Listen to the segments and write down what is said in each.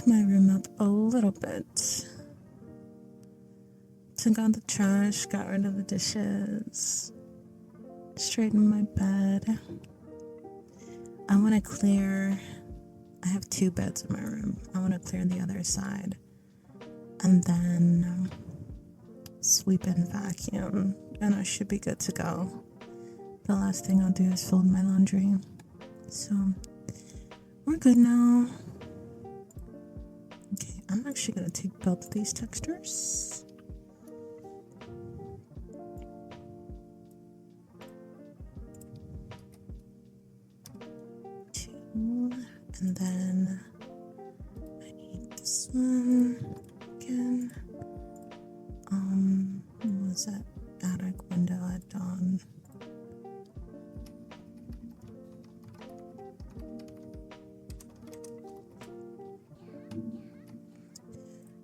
cleaned my room up a little bit. Took out the trash, got rid of the dishes, straightened my bed. I want to clear, I have 2 beds in my room. I want to clear the other side and then sweep and vacuum, and I should be good to go. The last thing I'll do is fold my laundry. So we're good now. Okay, I'm actually going to take both of these textures. And then I need this one again. What was that? Attic window at dawn.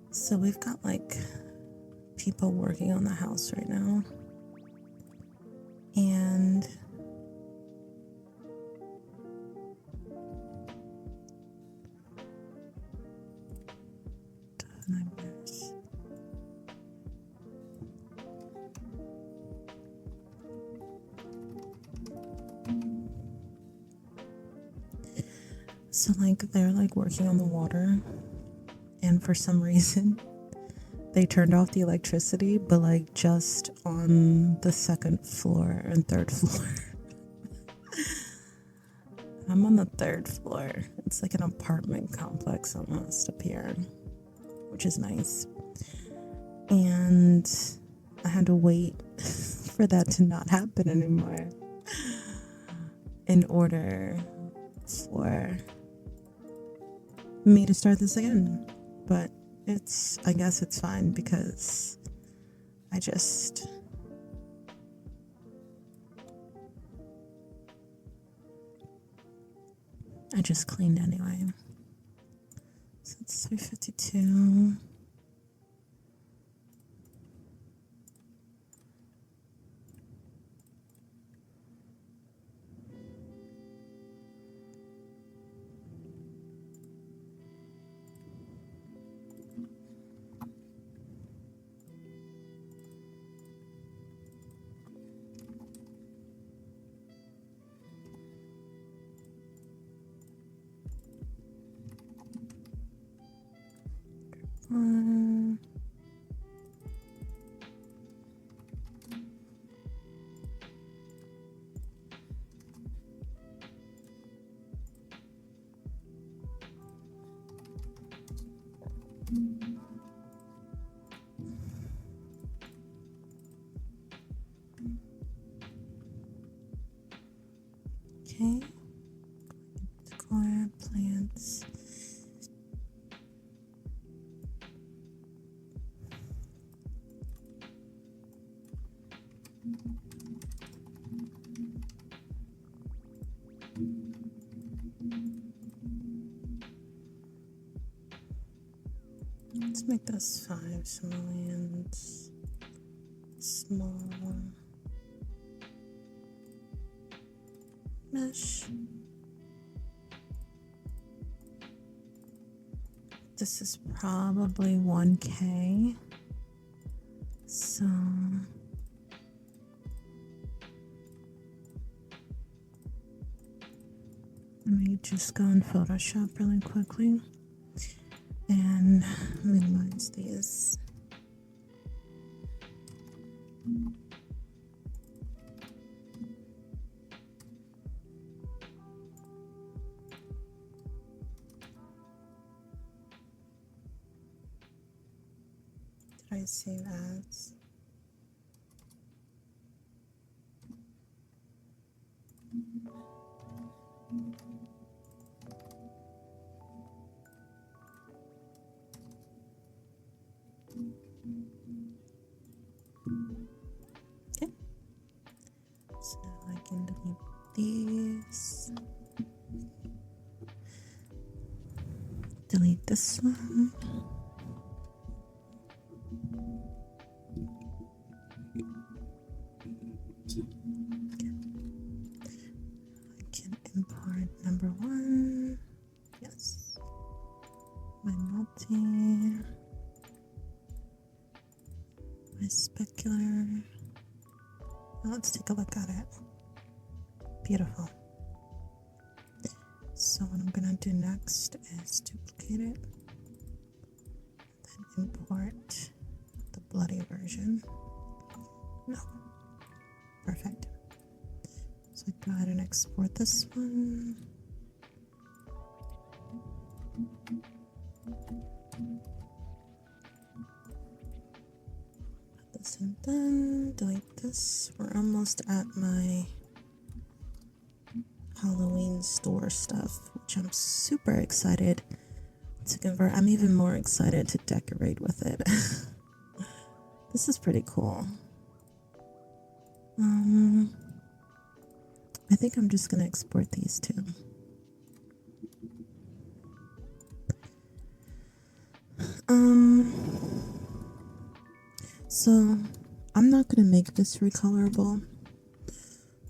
So we've got like people working on the house right now. And so like they're like working on the water, and for some reason they turned off the electricity, but like just on the 2nd floor and 3rd floor. I'm on the 3rd floor. It's like an apartment complex almost up here, which is nice. And I had to wait for that to not happen anymore in order for me to start this again. But I guess it's fine because I just cleaned anyway. So it's 3:52. Okay, decor plants. Let's make this 5 simoleons. Small mesh. This is probably 1K. So let me just go in Photoshop really quickly and minimize these. Did I save as? Okay. So now I can delete these. Delete this one. I can import number 1. Yes. my multi, my specular. Now let's take a look at it. Beautiful. So what I'm gonna do next is duplicate it, then import the bloody version. No. Perfect. So I go ahead and export this one. Put this in done. Delete this. We're almost at my Halloween store stuff, which I'm super excited to convert. I'm even more excited to decorate with it. This is pretty cool. I think I'm just gonna export these two. So I'm not gonna make this recolorable,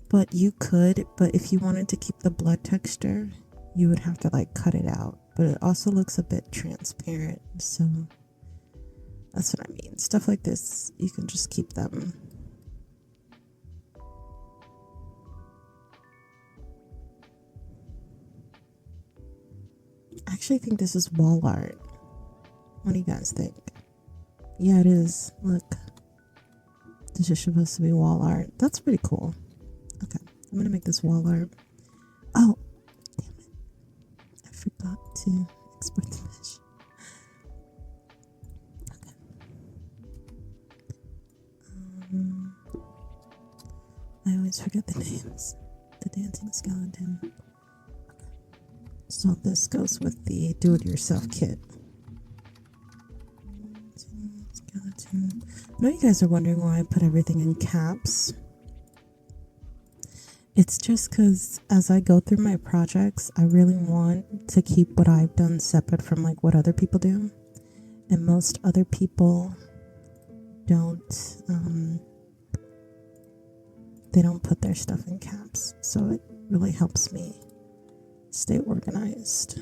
but you could. But if you wanted to keep the blood texture, you would have to like cut it out. But it also looks a bit transparent, so that's what I mean. Stuff like this, you can just keep them. I actually think this is wall art. What do you guys think? Yeah, it is. Look. This is supposed to be wall art. That's pretty cool. Okay, I'm gonna make this wall art. Oh, damn it. I forgot to export the mesh. Okay. I always forget the names. The dancing skeleton. Okay. So this goes with the do-it-yourself kit. Skeleton. I know you guys are wondering why I put everything in caps. It's just because as I go through my projects, I really want to keep what I've done separate from like what other people do. And most other people don't, they don't put their stuff in caps. So it really helps me stay organized.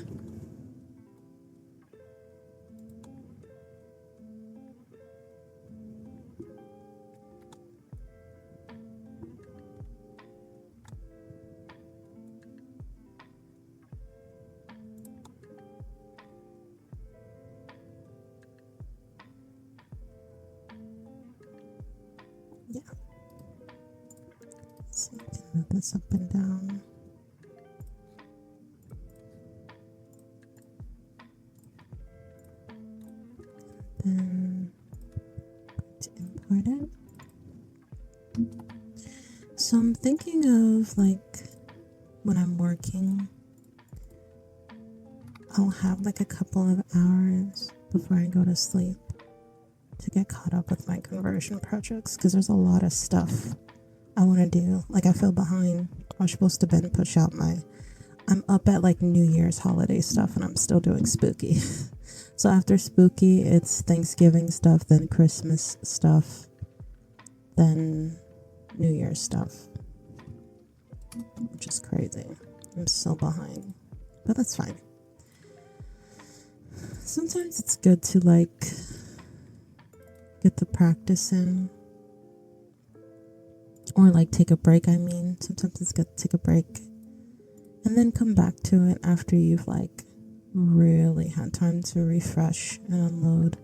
Yeah. So I can move this up and down. Then to import it. So I'm thinking of like when I'm working, I'll have like a couple of hours before I go to sleep to get caught up with my conversion projects because there's a lot of stuff I want to do. Like I feel behind. I was supposed to then push out I'm up at like New Year's holiday stuff and I'm still doing spooky. So after spooky, it's Thanksgiving stuff, then Christmas stuff, then New Year's stuff, which is crazy. I'm so behind, but that's fine. Sometimes it's good to like get the practice in, or like take a break. I mean, sometimes it's good to take a break and then come back to it after you've like really had time to refresh and unload.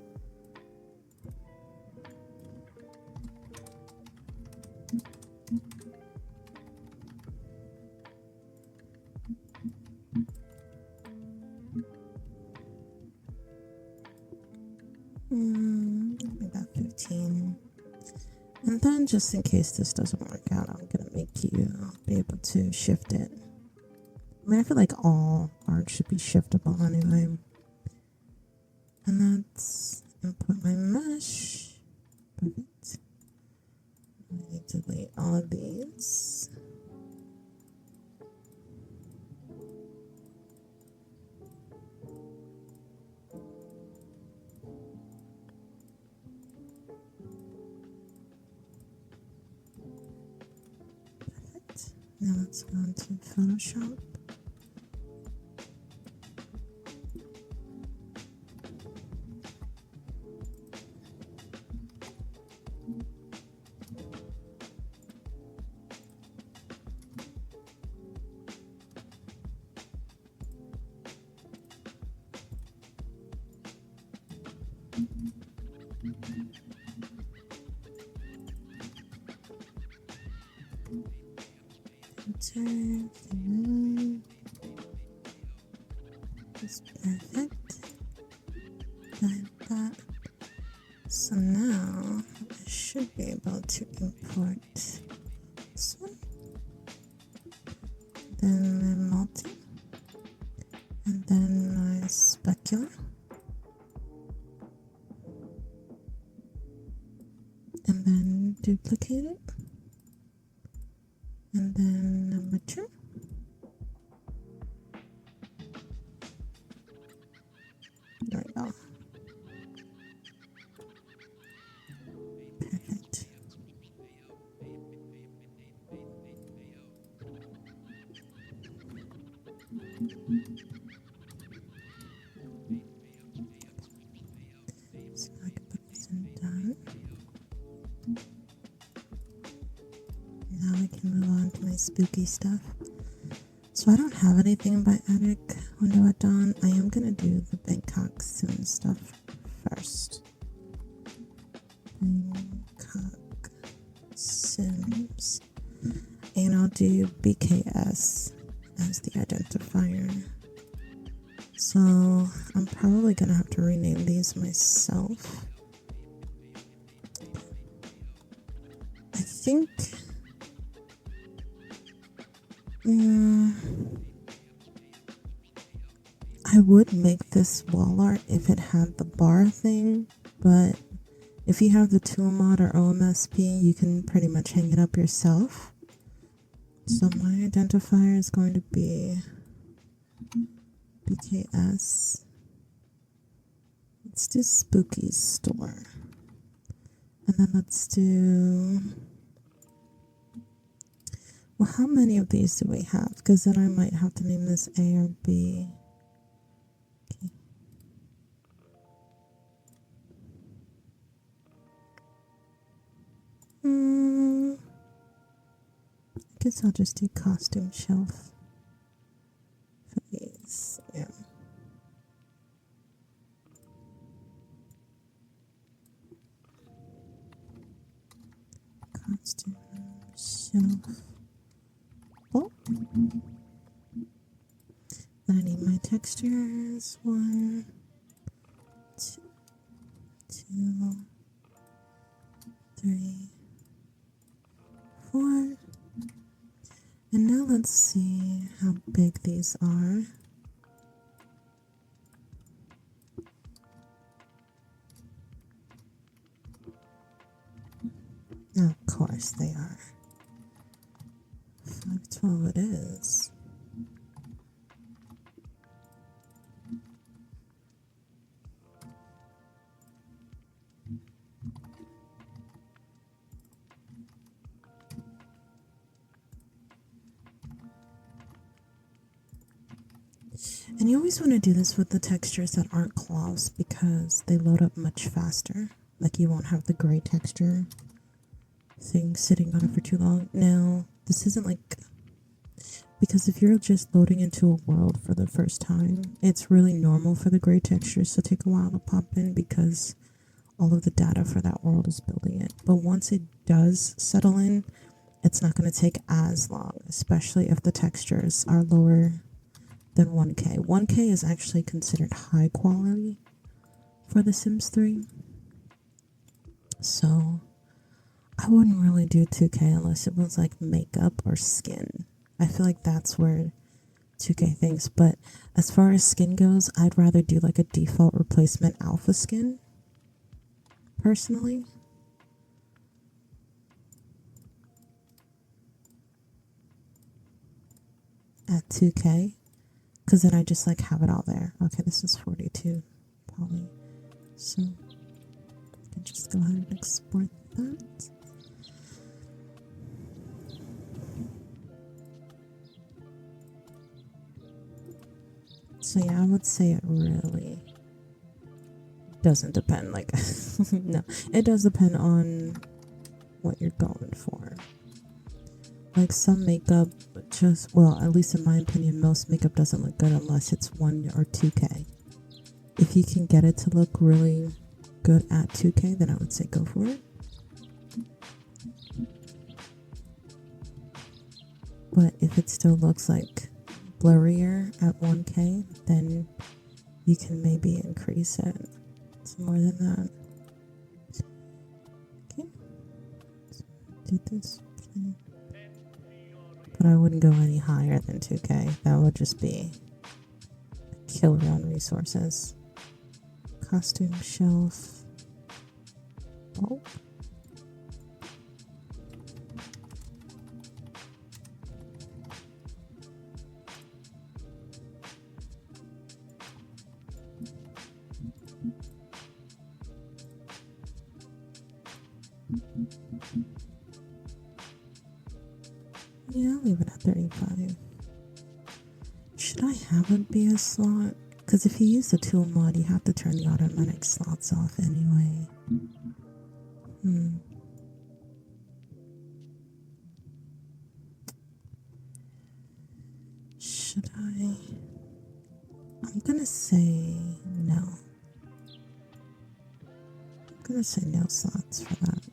Make that 15. And then just in case this doesn't work out, I'm gonna make you be able to shift it. I mean, I feel like all art should be shiftable anyway. And that's input my mesh. Perfect. I need to delete all of these. Perfect. Now let's go into Photoshop. That's perfect. Like that. So now I should be able to import this one. Then my multi. And then my specular. And then duplicate it. And then mature. There we go. Perfect. So I can put this in done. Now we can move on to my spooky stuff. So I don't have anything by Eric Window at Dawn. I am gonna do the Bangkok Sim stuff first. Bangkok Sims. And I'll do BKS as the identifier. So I'm probably gonna have to rename these myself. I think I would make this wall art if it had the bar thing, but if you have the tool mod or OMSP, you can pretty much hang it up yourself. So my identifier is going to be BKS. Let's do Spooky Store. And then let's do... Well, how many of these do we have? Because then I might have to name this A or B. Okay. I guess I'll just do costume shelf for these. Yeah. Costume shelf. Oh. Then I need my textures. 1, 2, 3, 4. And now let's see how big these are. Of course they are. 512 it is. And you always want to do this with the textures that aren't cloths because they load up much faster. Like you won't have the gray texture thing sitting on it for too long. Now, this isn't like, because if you're just loading into a world for the first time, it's really normal for the gray textures to take a while to pop in because all of the data for that world is building it. But once it does settle in, it's not going to take as long, especially if the textures are lower than 1K. 1K is actually considered high quality for The Sims 3. So I wouldn't really do 2K unless it was like makeup or skin. I feel like that's where 2K thinks. But as far as skin goes, I'd rather do like a default replacement alpha skin, personally. At 2K. Because then I just like have it all there. Okay, this is 42 poly. So I can just go ahead and export that. So yeah, I would say it really doesn't depend. Like, no, it does depend on what you're going for. Like some makeup just, well, at least in my opinion, most makeup doesn't look good unless it's 1 or 2K. If you can get it to look really good at 2K, then I would say go for it. But if it still looks like blurrier at 1K, then you can maybe increase it to more than that. Okay, so do this, but I wouldn't go any higher than 2K. That would just be a killer on resources. Costume shelf. Oh. Yeah, I'll leave it at 35. Should I have it be a slot? Because if you use the tool mod, you have to turn the automatic slots off anyway. Should I? I'm gonna say no. I'm gonna say no slots for that.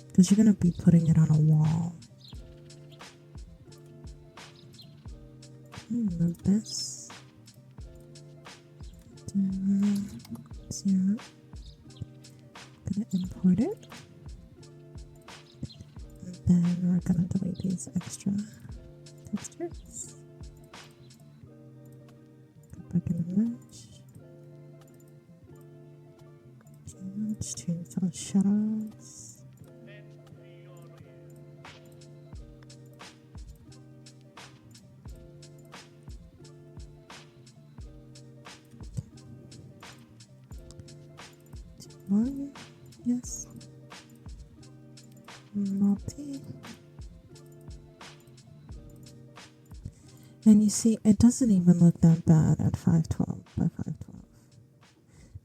Because you're gonna be putting it on a wall. Move this. 0. Gonna import it. And then we're gonna delete these extra textures. Go back in the mesh. Okay, let's change those shadows. One, yes. Multi. And you see, it doesn't even look that bad at 512 by 512.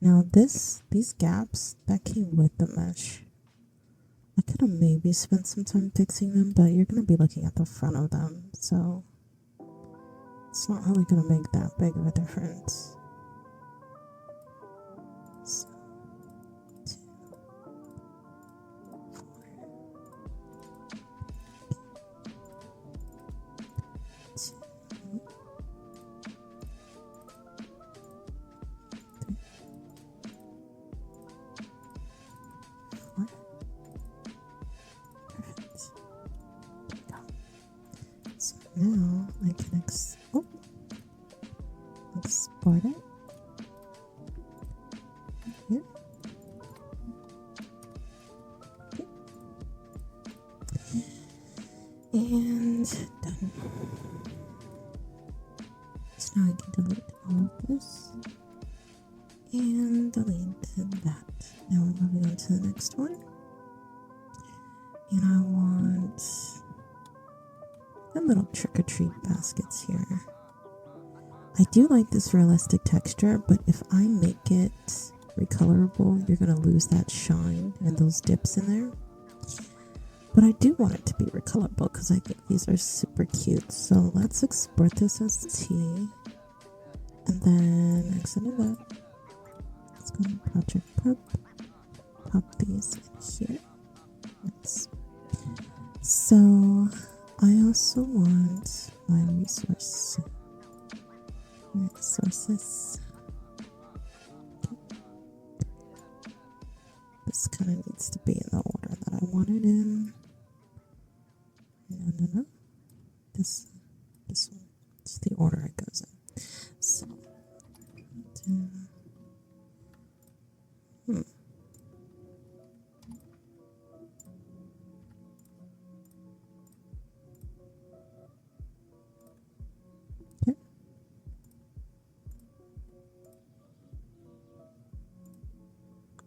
Now these gaps, that came with the mesh. I could have maybe spent some time fixing them, but you're going to be looking at the front of them, so it's not really going to make that big of a difference. Now I can export it. Here. Okay. And done. So now I can delete all of this and delete that. Now we're moving on to the next one. And I want the little trick-or-treat baskets here. I do like this realistic texture, but if I make it recolorable, you're going to lose that shine and those dips in there. But I do want it to be recolorable because I think these are super cute. So let's export this as T. And then exit that. Let's go to Project pop these in here. Nice. So I also want my resources. Okay. This kind of needs to be in the order that I want it in. No. This one. It's the order it goes in. So,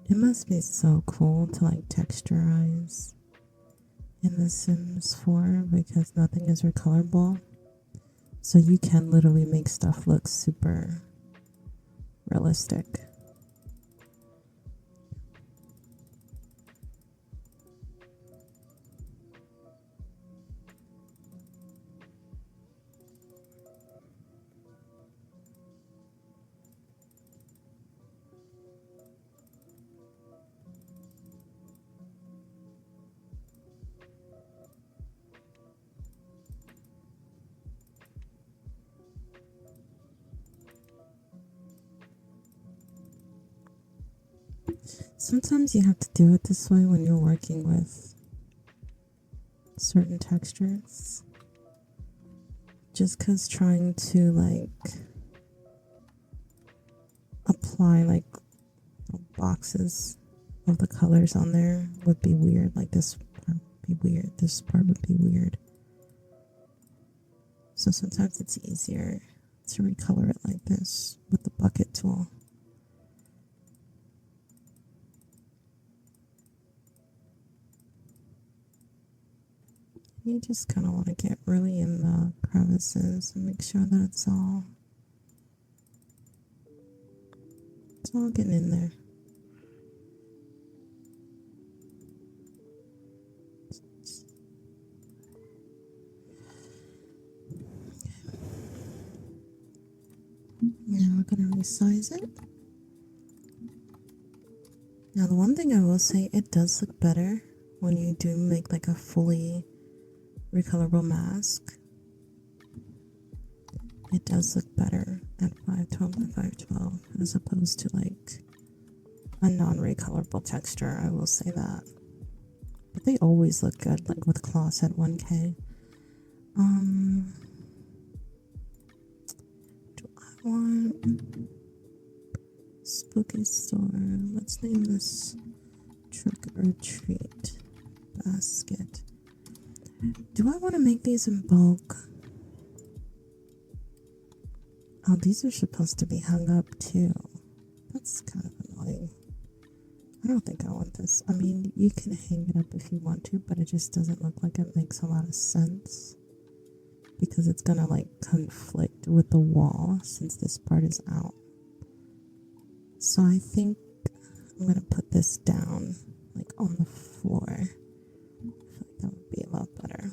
it must be so cool to like texturize in The Sims 4 because nothing is recolorable. So you can literally make stuff look super realistic. Sometimes you have to do it this way when you're working with certain textures. Just because trying to like apply like boxes of the colors on there would be weird. Like this part would be weird. This part would be weird. So sometimes it's easier to recolor it like this with the bucket tool. You just kind of want to get really in the crevices and make sure that it's all getting in there. Now we're going to resize it. Now the one thing I will say, it does look better when you do make like a fully recolorable mask. It does look better at 512 by 512 as opposed to like a non-recolorable texture, I will say that. But they always look good, like with cloths at 1K. Do I want spooky store? Let's name this trick or treat basket. Do I want to make these in bulk? Oh, these are supposed to be hung up too. That's kind of annoying. I don't think I want this. I mean, you can hang it up if you want to, but it just doesn't look like it makes a lot of sense. Because it's gonna like conflict with the wall since this part is out. So I think I'm gonna put this down like on the floor. I feel like that would be a lot better.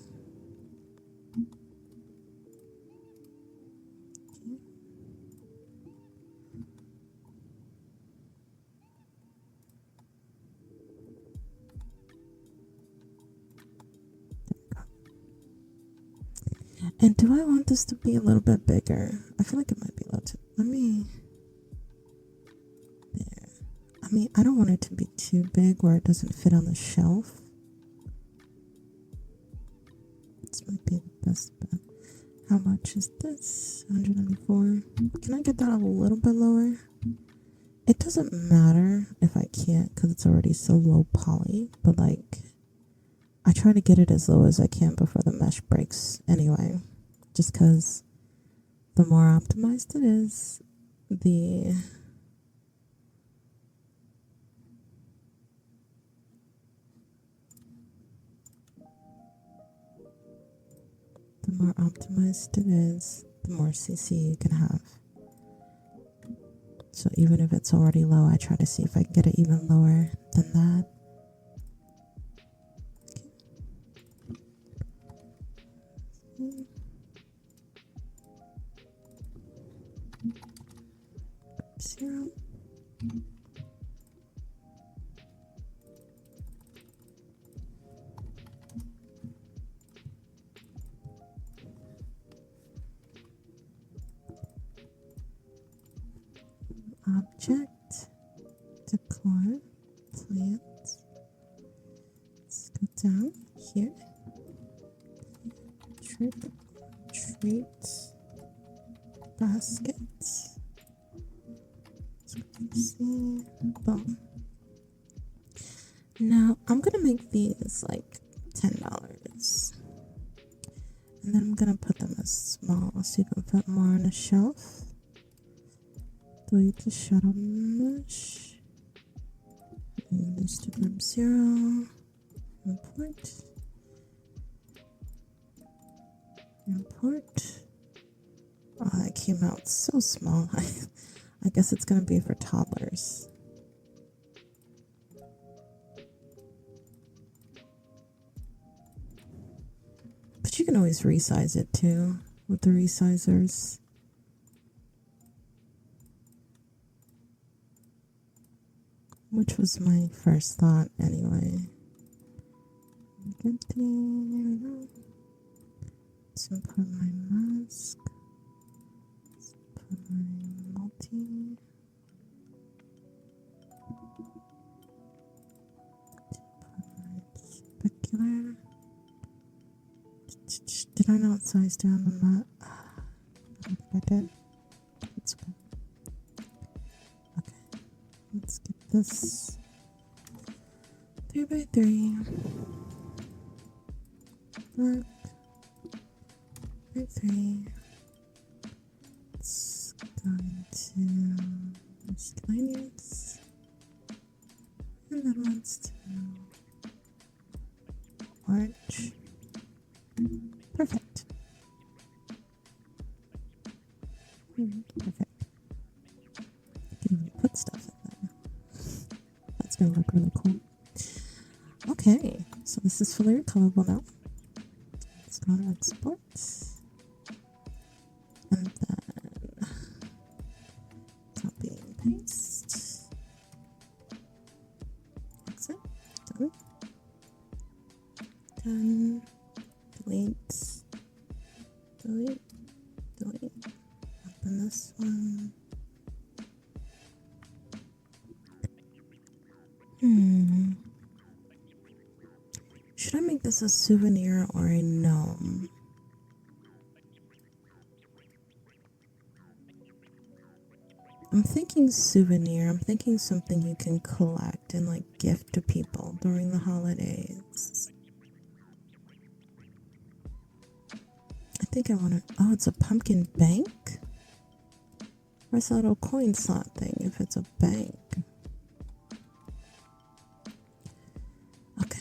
And do I want this to be a little bit bigger? I feel like it might be a little too... Let me... There. I mean, I don't want it to be too big where it doesn't fit on the shelf. This might be the best bet. How much is this? 194. Can I get that a little bit lower? It doesn't matter if I can't because it's already so low poly. But like... I try to get it as low as I can before the mesh breaks anyway, just because the more optimized it is, the more optimized it is, the more CC you can have. So even if it's already low, I try to see if I can get it even lower than that. Zero. Object, decor, plant. Let's go down here. Trick, treat, basket. See, boom. Now I'm gonna make these like $10, and then I'm gonna put them as small so you can fit more on a shelf. Delete the shadow mesh. Instagram 0. Import. Import. Oh, that came out so small. I guess it's going to be for toddlers. But you can always resize it too with the resizers. Which was my first thought anyway. Let's import my mask. Let's put my multi. Did I not size down on that? I don't think I did. It's okay. Okay. Let's get this 3x3. Black. 3x3. It's going to miscellaneous. And then one's to orange. Perfect. Perfect. You can even put stuff in there. That's gonna look really cool. Okay, so this is fully recoverable now. Let's go to export. And then copy and paste. Exit. Done. Done. Delete. Delete. Delete. Open this one. Should I make this a souvenir or a gnome? I'm thinking souvenir. I'm thinking something you can collect and like gift to people during the holidays. I think I want to. Oh, it's a pumpkin bank? Where's that little coin slot thing if it's a bank? Okay.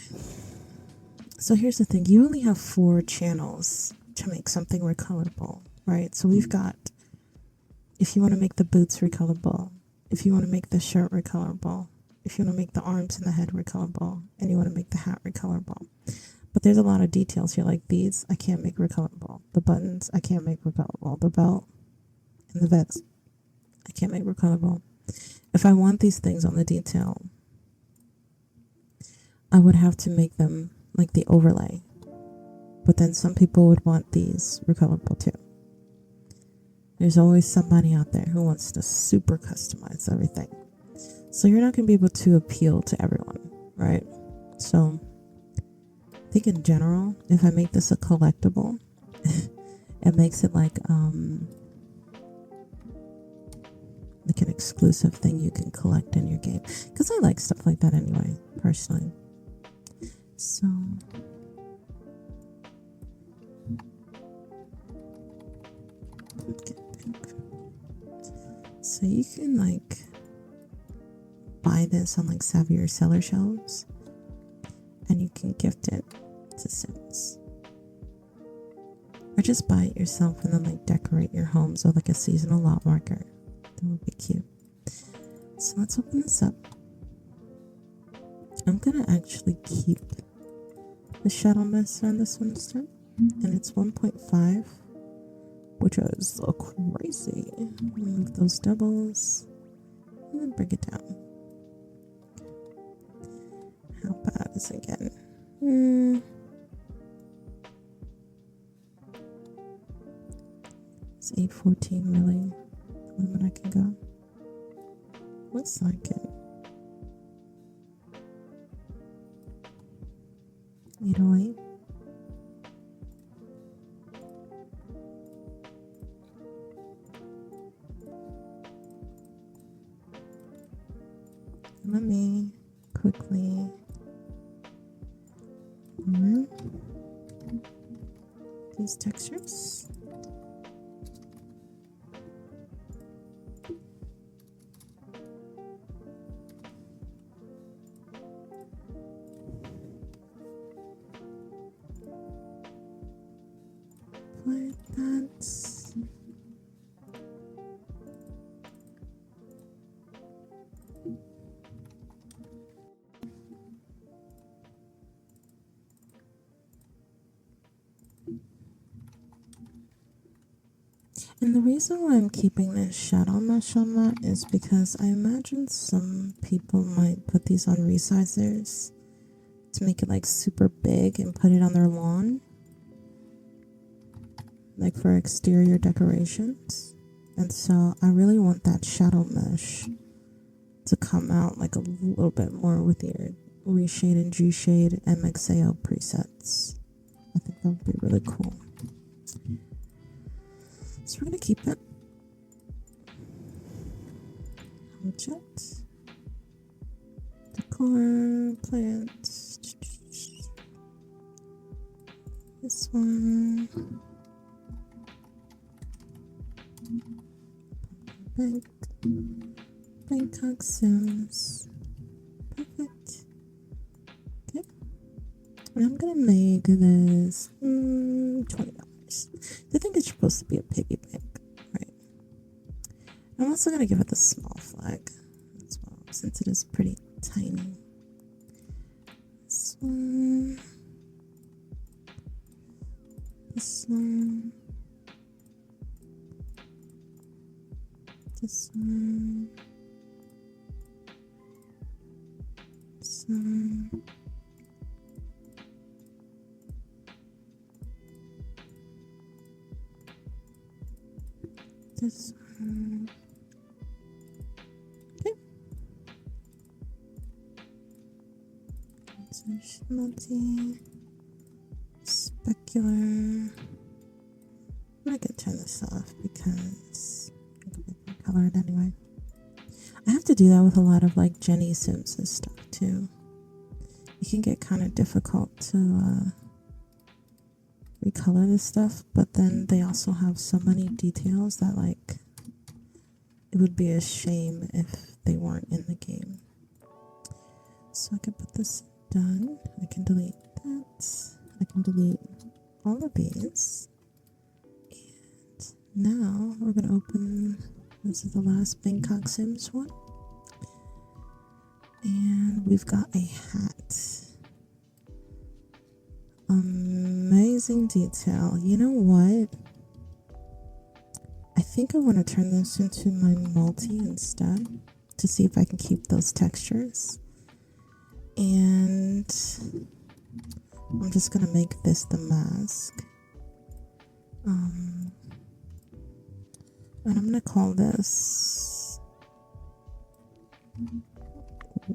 So here's the thing. You only have 4 channels to make something recolorable, right? So we've got, if you want to make the boots recolorable, if you want to make the shirt recolorable, if you want to make the arms and the head recolorable, and you want to make the hat recolorable. But there's a lot of details here, like these I can't make recolorable. The buttons I can't make recolorable. The belt and the vest I can't make recolorable. If I want these things on the detail, I would have to make them like the overlay. But then some people would want these recolorable too. There's always somebody out there who wants to super customize everything. So you're not going to be able to appeal to everyone, right? So I think in general, if I make this a collectible, it makes it like an exclusive thing you can collect in your game. Because I like stuff like that anyway, personally. So you can like buy this on like Savvy or seller shelves, and you can gift it to Sims, or just buy it yourself and then like decorate your homes with like a seasonal lot marker. That would be cute. So let's open this up. I'm gonna actually keep the shadow mist on this one this time, and it's 1.5, which is crazy. Remove those doubles and then bring it down. How bad is it getting? Is 814 really the limit I can go? Looks like it. 808. Let me quickly these textures. Like that. And the reason why I'm keeping this shadow mesh on that is because I imagine some people might put these on resizers to make it like super big and put it on their lawn, like for exterior decorations. And so I really want that shadow mesh to come out like a little bit more with your reshade and G shade and 𝐒𝐫𝐴 presets. I think that would be really cool. So we're going to keep it. Object. Decor. Plants. This one. Bangkok Sims. Perfect. Okay. And I'm gonna make this $20. I think it's supposed to be a piggy bank, right? I'm also gonna give it the small flag as well, since it is pretty tiny. This one. This one. This one. This one. This one. Okay. So multi specular. I could turn this off because I'm colored anyway. I have to do that with a lot of like Jenny Sims and stuff too. It can get kind of difficult to recolor this stuff, but then they also have so many details that like it would be a shame if they weren't in the game. So I can put this done. I can delete that. I can delete all of these. And now we're going to open, this is the last Bangkok Sims one. And we've got a hat. Amazing detail. You know what? I think I want to turn this into my multi instead to see if I can keep those textures. And I'm just going to make this the mask. And I'm going to call this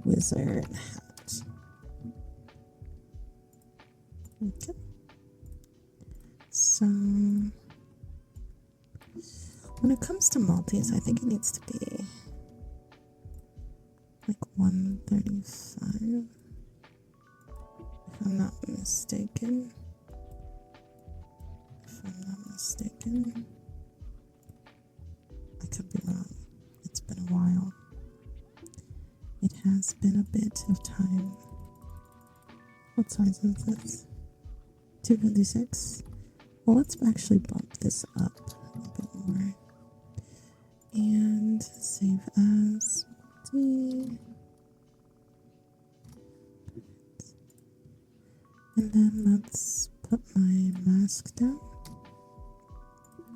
Wizard Hat. Okay. So when it comes to multis, I think it needs to be like 135, if I'm not mistaken. I could be wrong. It's been a while. It has been a bit of time. What size is this? 256. Well, let's actually bump this up a bit more. And save as D. And then let's put my mask down.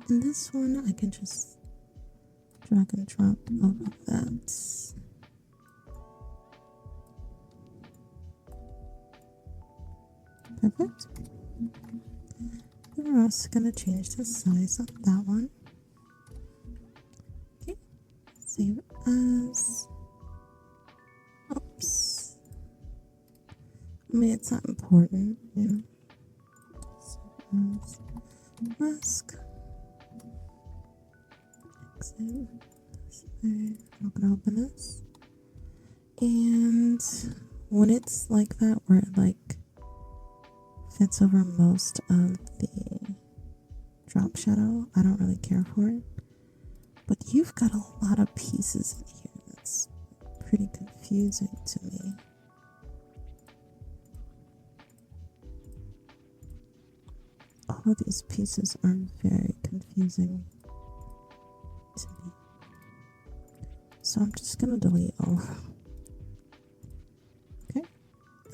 And this one I can just drag and drop all of that. Perfect. And we're also going to change the size of that one. Okay. Save as. Oops. I mean, it's not important, you know. Save as mask. Exit. I'm going to open this. And when it's like that, where it like fits over most of the drop shadow, I don't really care for it. But you've got a lot of pieces in here that's pretty confusing to me. All of these pieces are very confusing to me. So I'm just gonna delete all of them. Okay,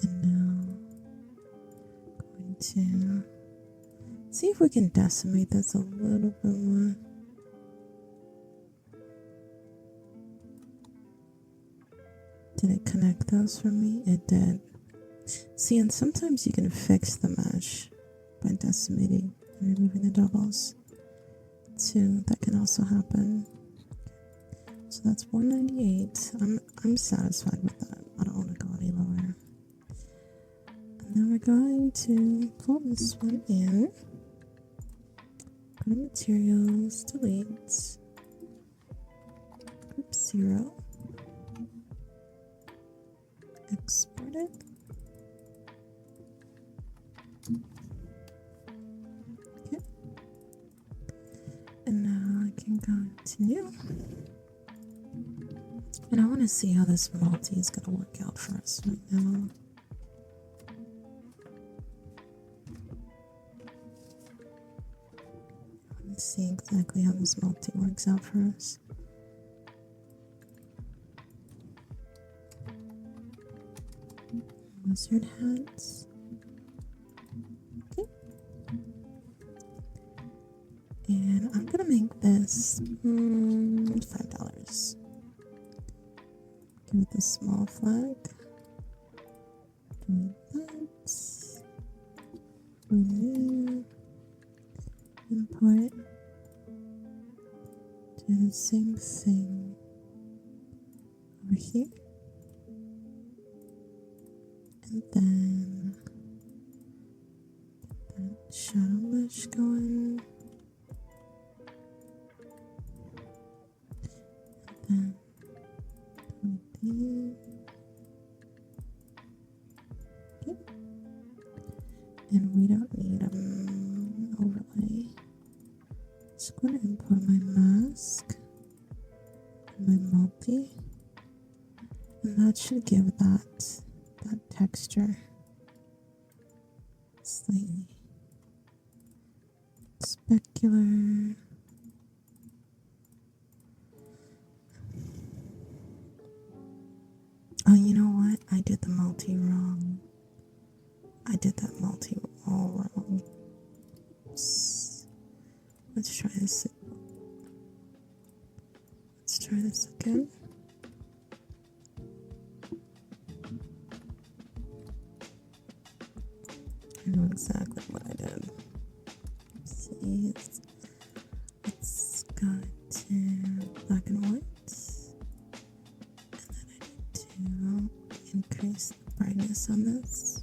and now going to see if we can decimate this a little bit more. Did it connect those for me? It did. See, and sometimes you can fix the mesh by decimating and removing the doubles too. That can also happen. So that's 198. I'm satisfied with that. I don't want to go any lower. And then we're going to pull this one in. Go to materials, delete, group 0, export it. Okay. And now I can go to new. And I want to see how this multi is going to work out for us right now. I want to see exactly how this multi works out for us. Wizard hats. Okay. And I'm going to make this $5. Give it the small flag. Delete that. Renew. Import. Do the same thing over here. And then get that shadow mesh going. And then okay. And we don't need an overlay. Just going to import my mask and my multi, and that should give that texture slightly specular. Oh, you know what? I did the multi wrong. I did that multi all wrong. Oops. Let's try this. Let's try this again. I know exactly what I did. Let's see, it's got black and white. To increase the brightness on this.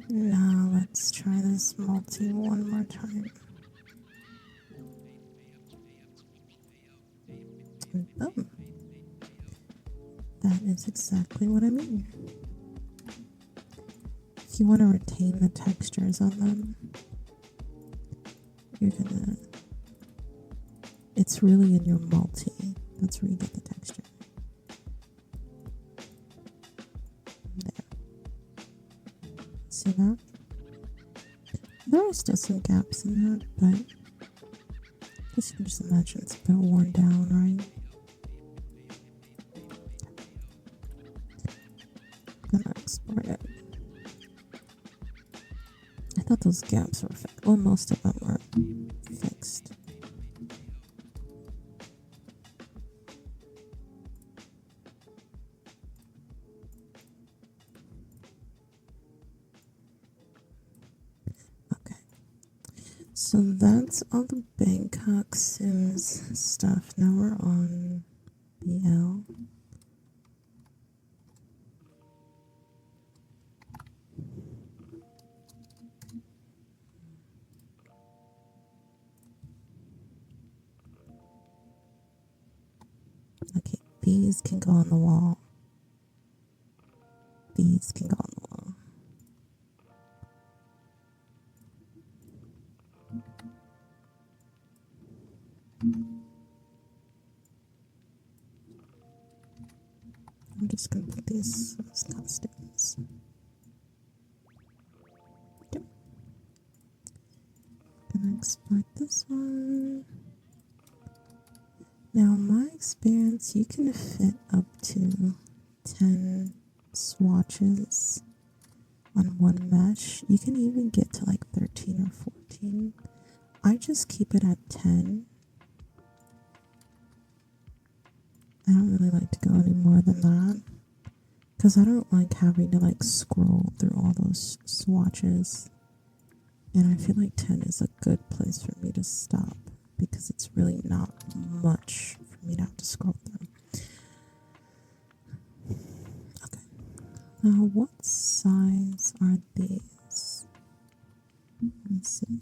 Now let's try this multi one more time. And boom. That is exactly what I mean. If you want to retain the textures on them, you're gonna... It's really in your multi. That's where you get the texture. See that? There are still some gaps in that, but I guess you can just imagine it's a bit worn down, right? I'm gonna export it. I thought those gaps were fixed. Well, most of them were fixed. So that's all the Bangkok Sims stuff. Now we're on BL. Okay, these can go on the wall. These can go on the wall. I'm just gonna put these as costumes. Yep. Gonna export this one. Now, in my experience, you can fit up to 10 swatches on one mesh. You can even get to like 13 or 14. I just keep it at 10. I don't really like to go any more than that because I don't like having to like scroll through all those swatches. And I feel like 10 is a good place for me to stop because it's really not much for me to have to scroll through. Okay. Now, what size are these? Let me see.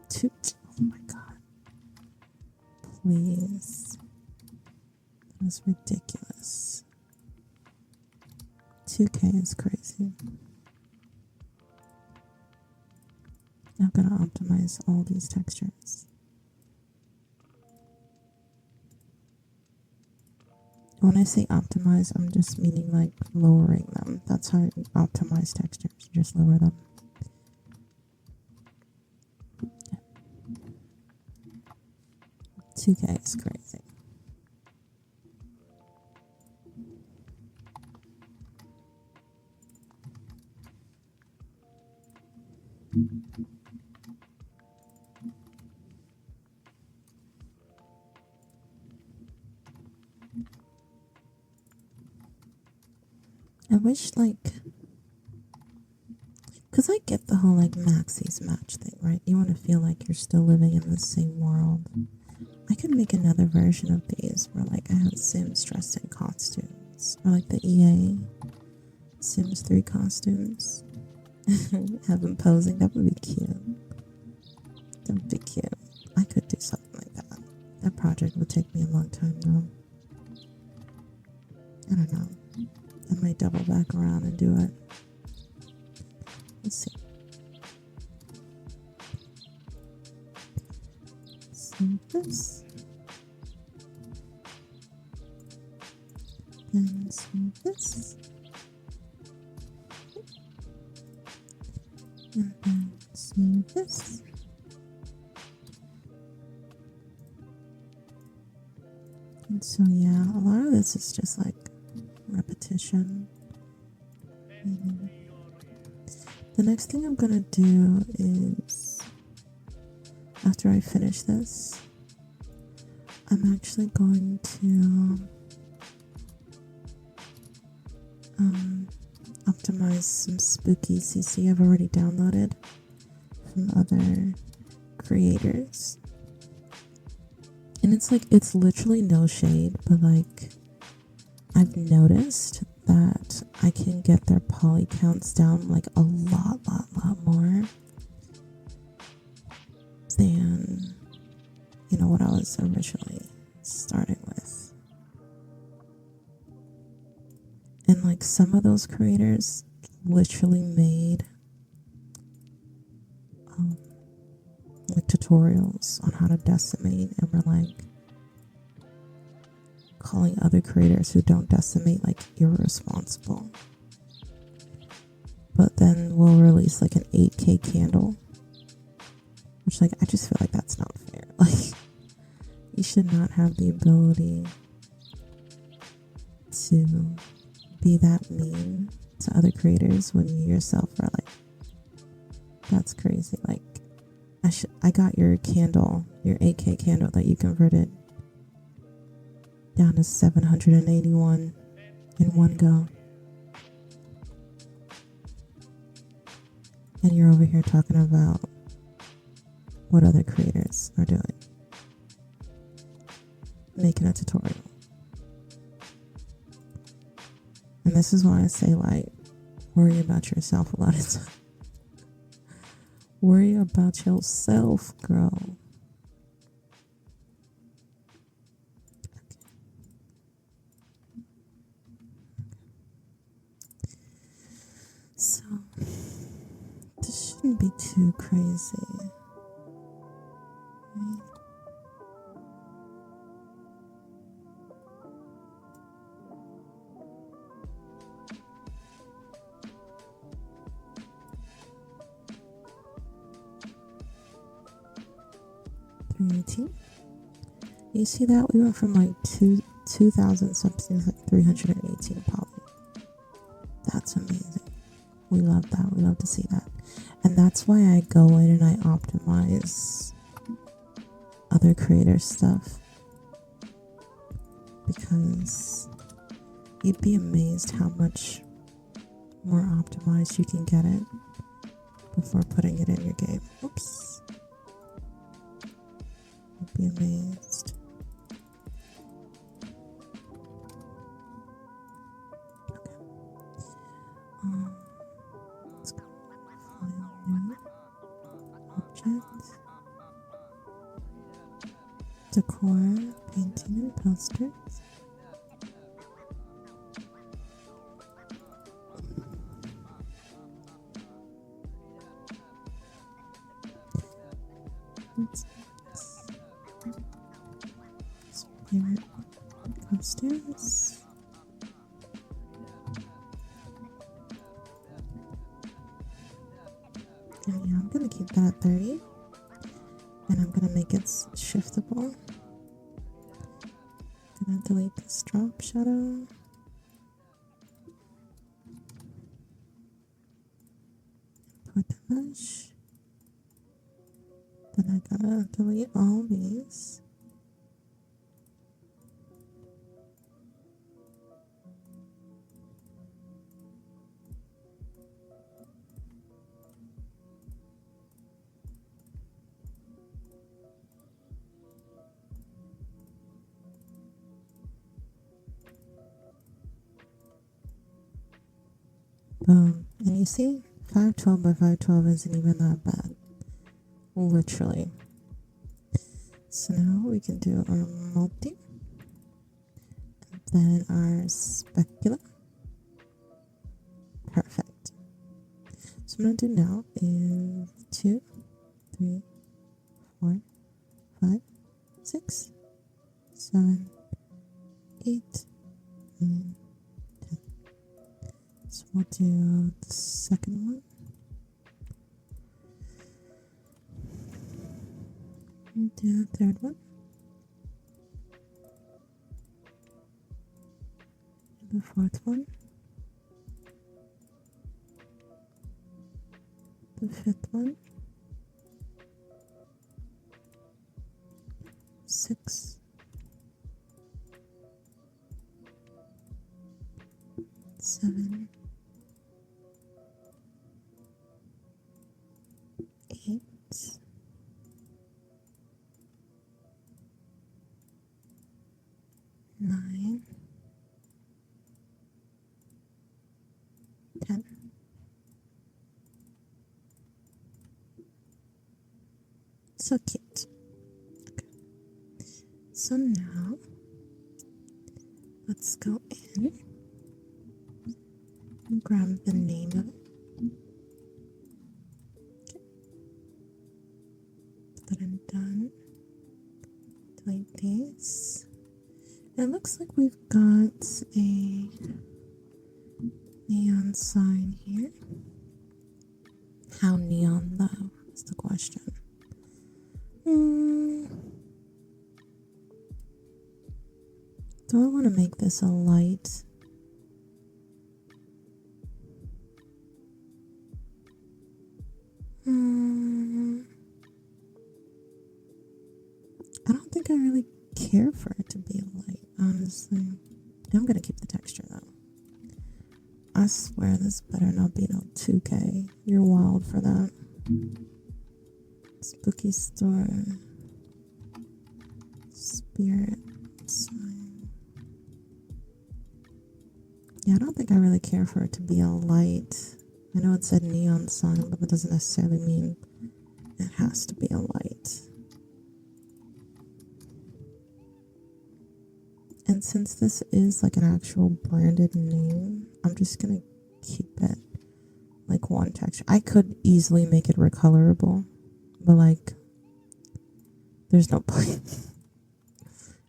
2. Oh my god. Please. That was ridiculous. 2K is crazy. I've got to optimize all these textures. When I say optimize, I'm just meaning like lowering them. That's how you optimize textures. You just lower them. Yeah. 2K is crazy. I wish, like, because I get the whole, like, Maxis match thing, right? You want to feel like you're still living in the same world. I could make another version of these where, like, I have Sims dressed in costumes. Or, like, the EA Sims 3 costumes. Have them posing. That would be cute. That would be cute. I could do something like that. That project would take me a long time, though. I don't know. I might double back around and do it. Let's see. Save this. Then save this. And then save this. And so yeah, a lot of this is just like repetition. The next thing I'm gonna do is, after I finish this, I'm actually going to optimize some spooky CC I've already downloaded from other creators. And it's like, it's literally no shade, but like, I've noticed that I can get their poly counts down like a lot more than, you know, what I was originally starting with. And like some of those creators literally made like tutorials on how to decimate, and were like calling other creators who don't decimate like irresponsible. But then we'll release like an 8K candle, which like I just feel like that's not fair. Like, you should not have the ability to be that mean to other creators when you yourself are like, that's crazy. Like, I got your candle, your 8K candle that you converted down to 781 in one go. And you're over here talking about what other creators are doing. Making a tutorial. And this is why I say, like, worry about yourself a lot of times. Worry about yourself, girl. So, this shouldn't be too crazy. Right? 318. You see that? We went from like 2,000 something to like 318 poly. That's amazing. We love that. We love to see that. And that's why I go in and I optimize other creators' stuff. Because you'd be amazed how much more optimized you can get it before putting it in your game. Oops. You'd be amazed. Let's go file new object, decor, painting and posters. Favorite upstairs. Yeah, I'm gonna keep that at 30, and I'm gonna make it shiftable. Gonna delete this drop shadow. Put the mesh. Then I gotta delete all these. Boom. And you see, 512 by 512 isn't even that bad. Literally. So now we can do our multi. And then our specular. Perfect. So what I'm going to do now is 2, 3, 4, 5, 6, 7, 8, 9, 10. So we'll do the second one. And do the third one. And the fourth one. The fifth one. 6. 7. 8. 9. 10. So cute. Okay. So now let's go in and grab the name of it. Okay. That I'm done. Delete these. It looks like we've got a neon sign here. How neon though is the question. Do I want to make this a light? I don't think I really care for it to be a light, honestly. I'm gonna keep the texture though. I swear this better not be no 2K. You're wild for that. Spooky store. Spirit sign. Yeah, I don't think I really care for it to be a light. I know it said neon sign, but that doesn't necessarily mean it has to be a light. And since this is like an actual branded name, I'm just gonna keep it like one texture. I could easily make it recolorable, but like there's no point.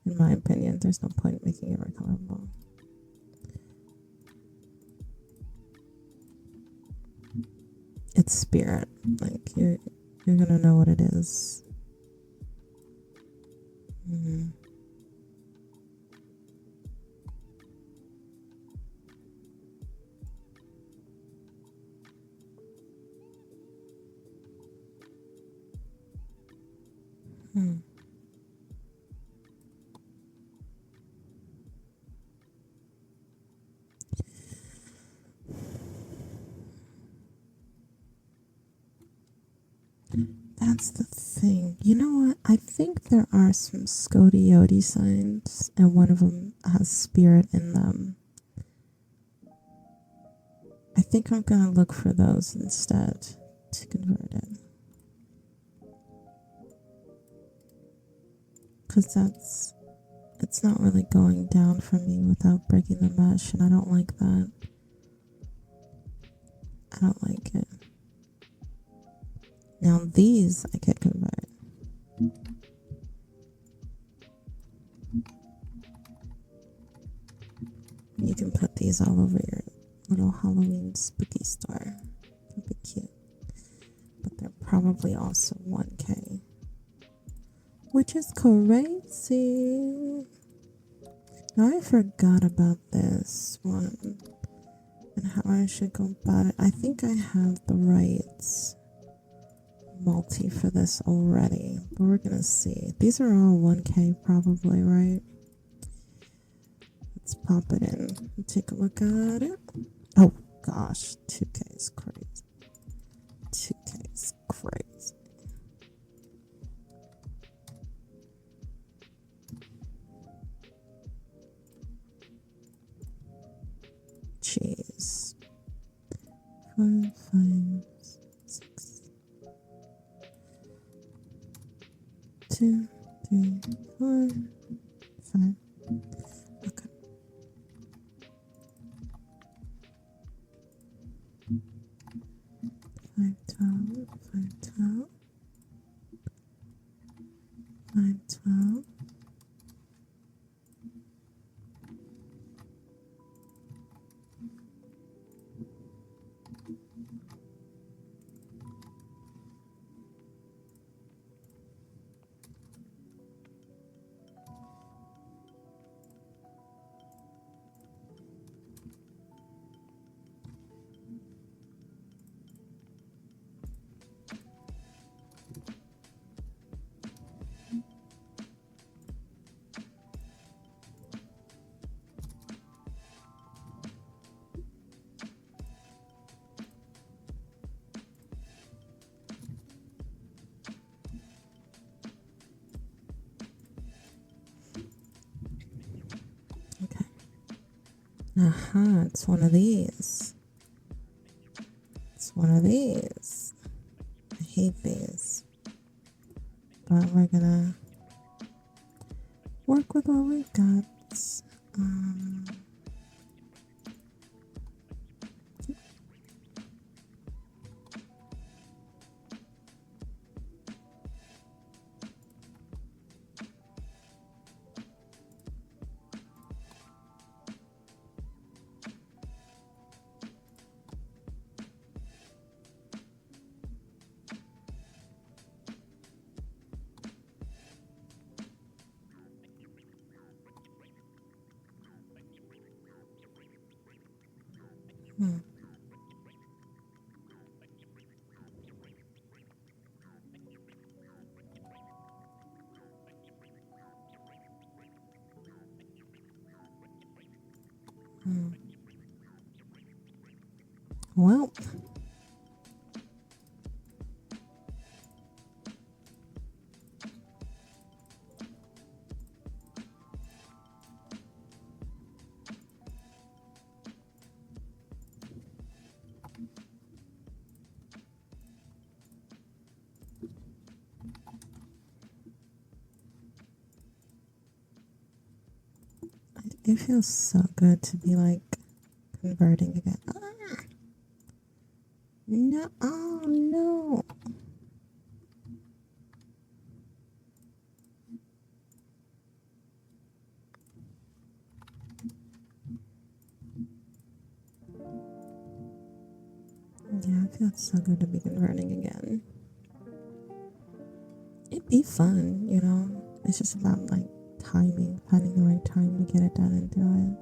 In my opinion, there's no point making it recolorable. It's spirit. Like you're gonna know what it is. That's the thing. You know what? I think there are some 𝐒𝐲𝐳 signs, and one of them has spirit in them. I think I'm gonna look for those instead to convert it. Because it's not really going down for me without breaking the mesh, and I don't like that. I don't like it. Now these I could convert. You can put these all over your little Halloween spooky store. It'd be cute. But they're probably also 1K. Which is crazy. Now I forgot about this one and how I should go about it. I think I have the right multi for this already, but we're gonna see. These are all 1K probably, right? Let's pop it in and take a look at it. Oh gosh, 2K is crazy. 2K is crazy. Jeez. 4, 5, 6, 2, 3, 4, 5. Okay. Five, 12, 5, 12, 5, 12. It's one of these. It's one of these. I hate these. But we're gonna work with what we've got. Well, it feels so good to be like converting again. No, oh no. Yeah, it feels so good to be converting again. It'd be fun, you know. It's just about like timing, finding the right time to get it done and do it.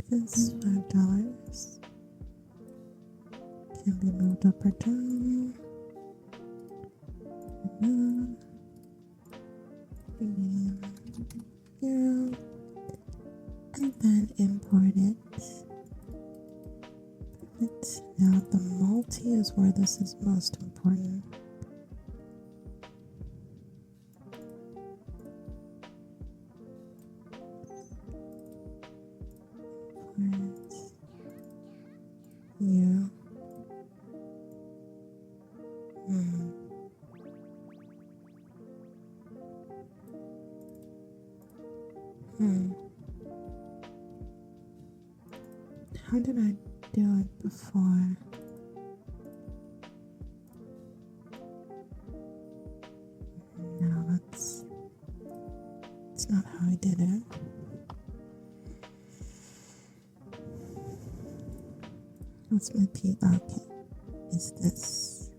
This $5 can be moved up or down. 0, and then import it. Perfect. Now the multi is where this is most important. Yeah. How did I do it before? No, that's not how I did it. What's my P? Okay. Is this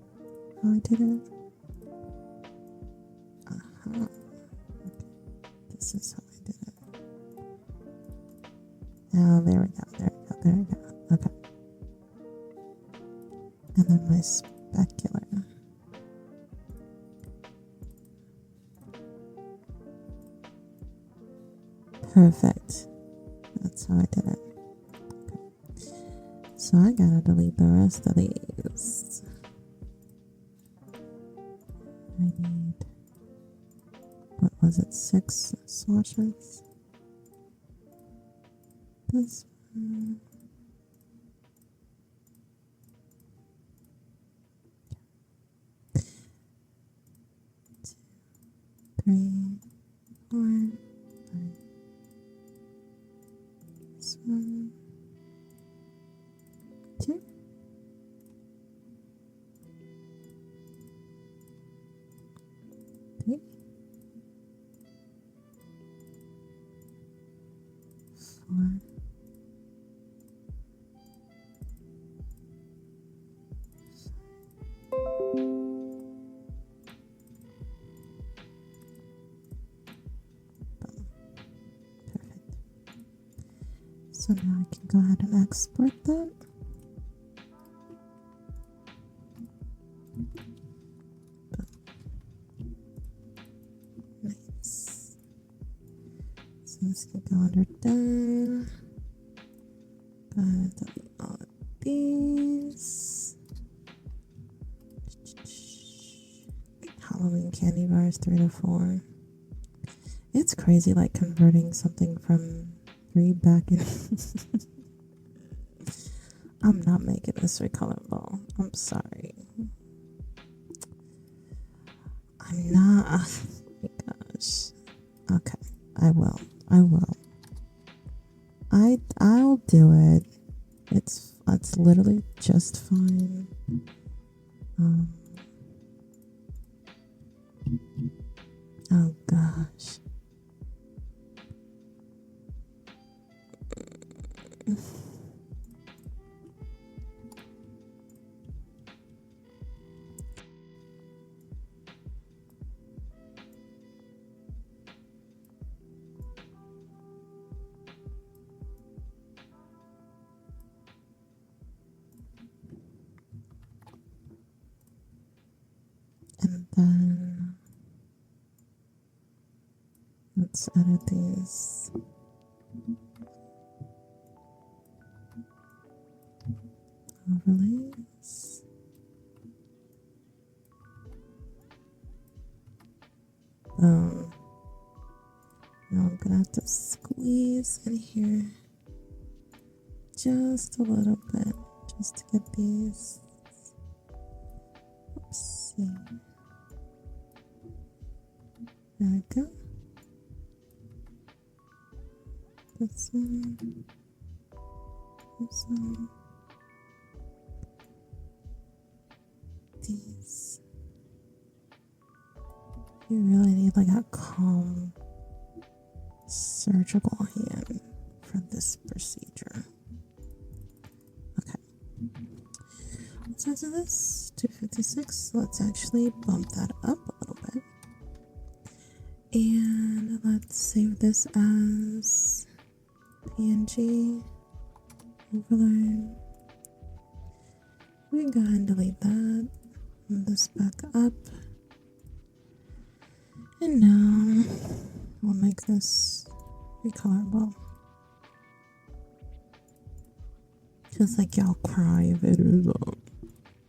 how I did it? Okay. This is how I did it. Oh, there we go. Okay. And then my specular. Perfect. That's how I did it. Okay. So I gotta delete the rest of these. I need, what was it, 6 swatches? This one. 2, 3, 4, 5. This one. 2. 3. 4. 5. Perfect. So now I can go ahead and export that. Nice. So this can go under done. Go ahead and delete all of these. Halloween candy bars 3 to 4. It's crazy, like converting something from 3 back in. I'm not making this recolorable. I'm sorry. I'm not. Oh my gosh. Okay, I will. I'll do it. It's literally just fine. Oh gosh. And then let's edit these. Overlays. Now I'm gonna have to squeeze in here just a little bit just to get these. Oopsie. There we go. This one. This one. These. You really need like a calm surgical hand for this procedure. Okay. What size is this? 256. Let's actually bump that up a little bit. And let's save this as PNG overlay. We can go ahead and delete that. Move this back up. And now we'll make this recolorable. Just like y'all cry if it is up.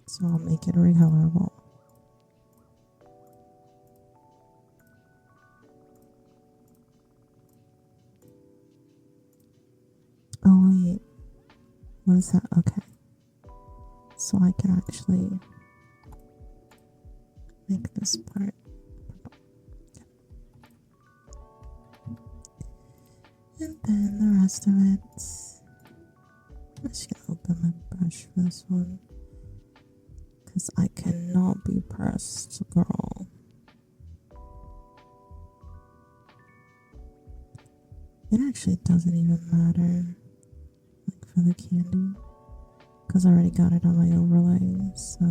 So I'll make it recolorable. Oh wait, what is that? Okay. So I can actually make this part purple. And then the rest of it, I'm just gonna open my brush for this one because I cannot be pressed, girl. It actually doesn't even matter, like for the candy, because I already got it on my overlay, so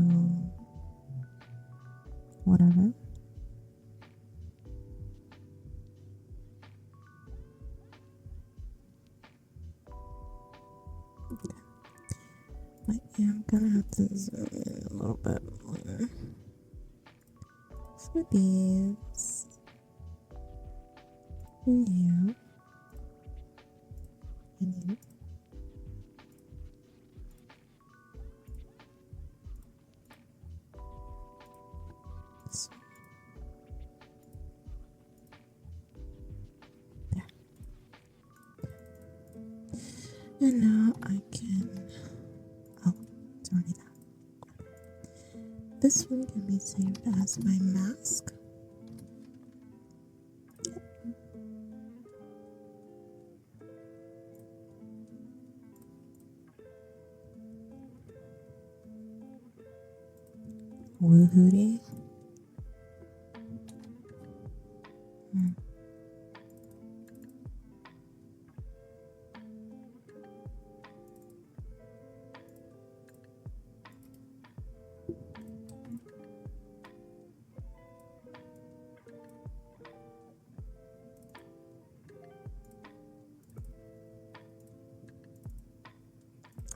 whatever. Okay. I am gonna have to zoom in a little bit more for these. And you. And you. So, there. And now I can, oh, it's already that. This one can be saved as my mask. Woohooty.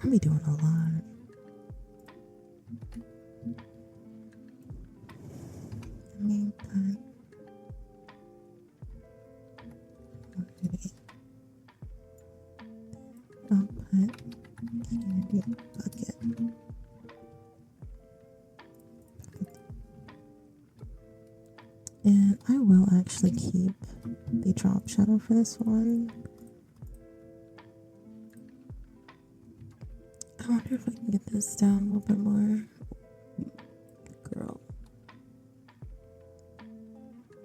I'll be doing a lot. Let me put I'll put candy bucket. And I will actually keep the drop shadow for this one. I wonder if I can get this down a little bit more. Girl.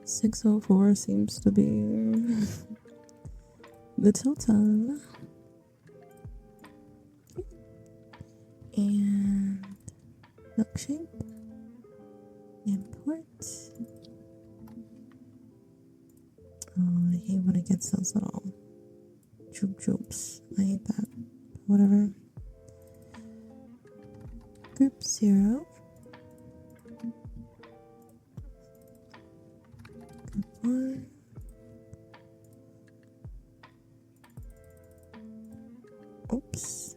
604 seems to be the total. And milkshake. Import. Oh, I hate when it gets those little droops. I hate that. Whatever. Group 0. Group 1. Oops.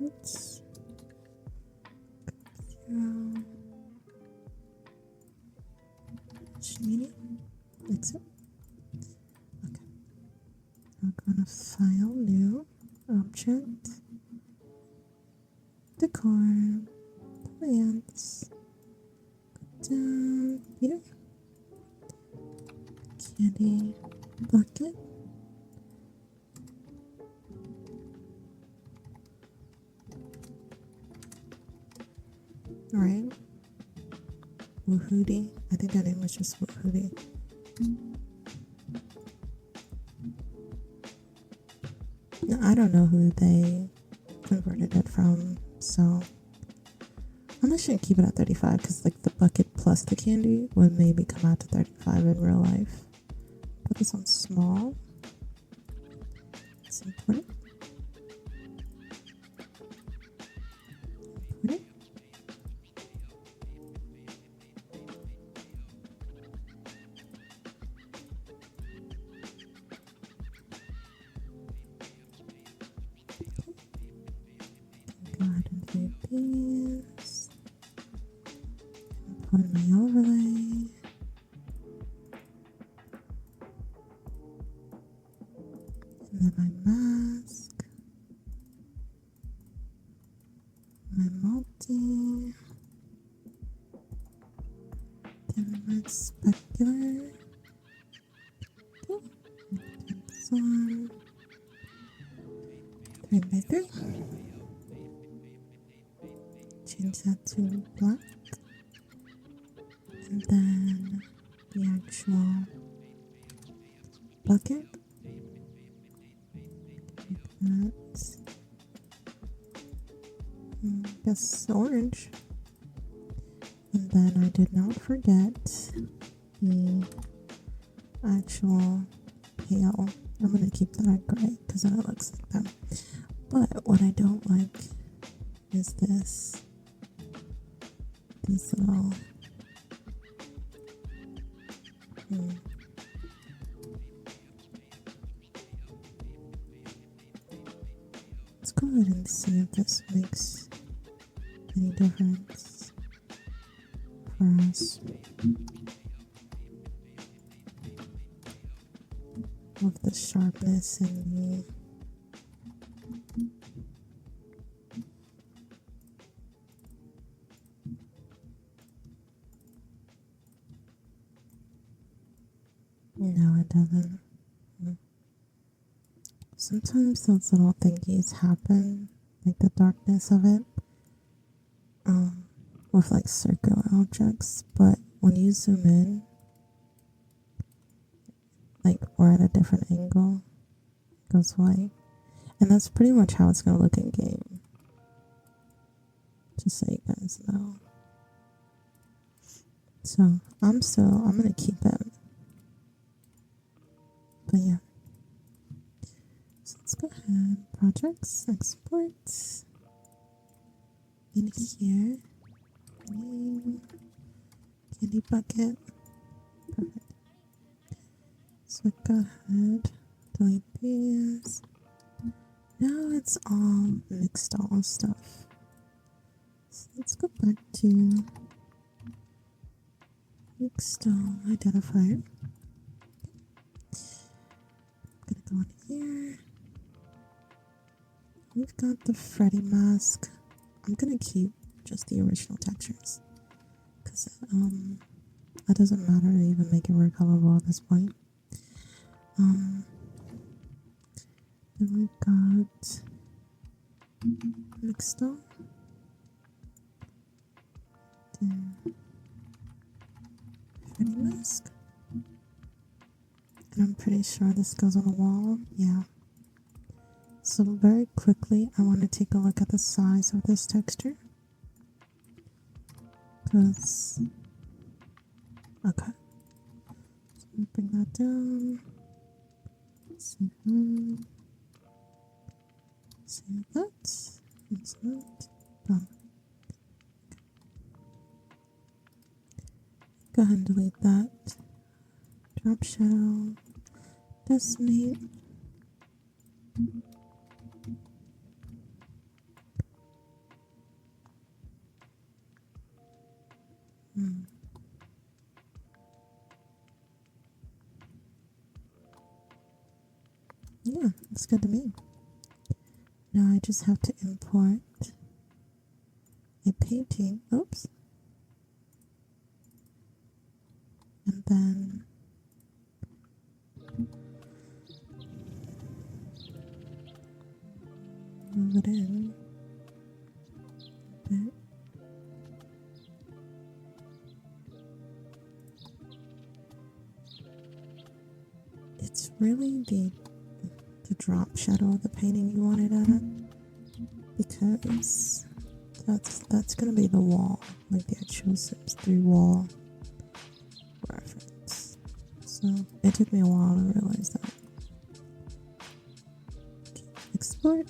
Oops. Group 0. Medium. Exit. We're gonna file new object, decor, plants, down here, candy bucket, alright, Woohooty, I think that name was just Woohooty. I don't know who they converted it from, so I'm just gonna keep it at 35 because like the bucket plus the candy would maybe come out to 35 in real life. Put this on small. Let's import it. Import it. Go ahead and do these. Put in my overlay. And then my mask. My multi. Then my specular. Okay. This one. 3x3. Change that to black. And then the actual bucket. That's, I guess, orange. And then I did not forget the actual pail. I'm going to keep that gray because then it looks like that. But what I don't like is this. These little... Let's go ahead and see if this makes any difference for us. With the sharpness and the no, it doesn't. Sometimes those little thingies happen, like the darkness of it, with like circular objects, but when you zoom in, like we're at a different angle, it goes white. And that's pretty much how it's gonna look in game. Just so you guys know. So I'm gonna keep it. But yeah. So let's go ahead, projects, export. In here, name, candy bucket. Perfect. So go ahead, delete these. Now it's all mixed all stuff. So let's go back to mixed all identifier. I'm gonna go in here. We've got the Freddy mask. I'm gonna keep just the original textures because that doesn't matter to even make it work colorable at this point. Then we've got mixed all. Then Freddy mask. And I'm pretty sure this goes on the wall. Yeah. So very quickly, I want to take a look at the size of this texture. Because, okay. So I'm gonna bring that down. Save that. Save that. Insert. Done. Okay. Go ahead and delete that. Drop shadow. Decimate. Yeah, looks good to me. Now I just have to import a painting. Oops. And then move it in a bit. It's really the drop shadow of the painting you want it at, because that's gonna be the wall, like the actual Sims 3 wall reference. So it took me a while to realize that. Okay, export.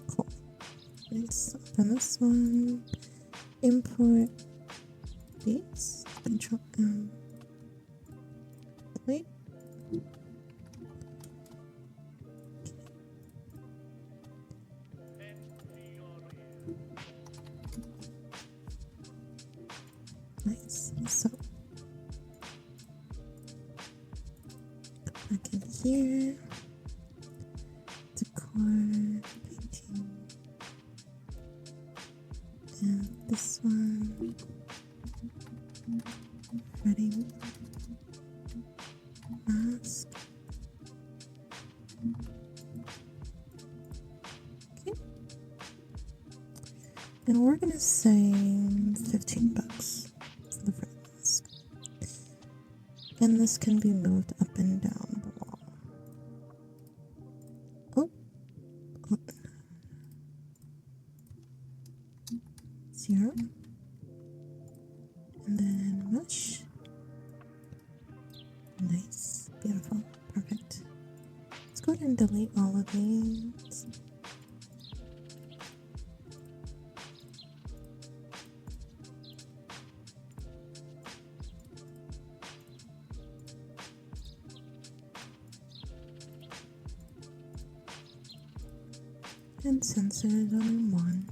Cool. Let's open this one. Import these. Control M. Wait. back in here. Decor, painting. And this one. Ready. Mask. Okay. And we're gonna say $15 for the frame mask. And this can be moved up and down the wall. Oh. 0. And then mesh. Nice. Beautiful. Perfect. Let's go ahead and delete all of these. And since it is only one,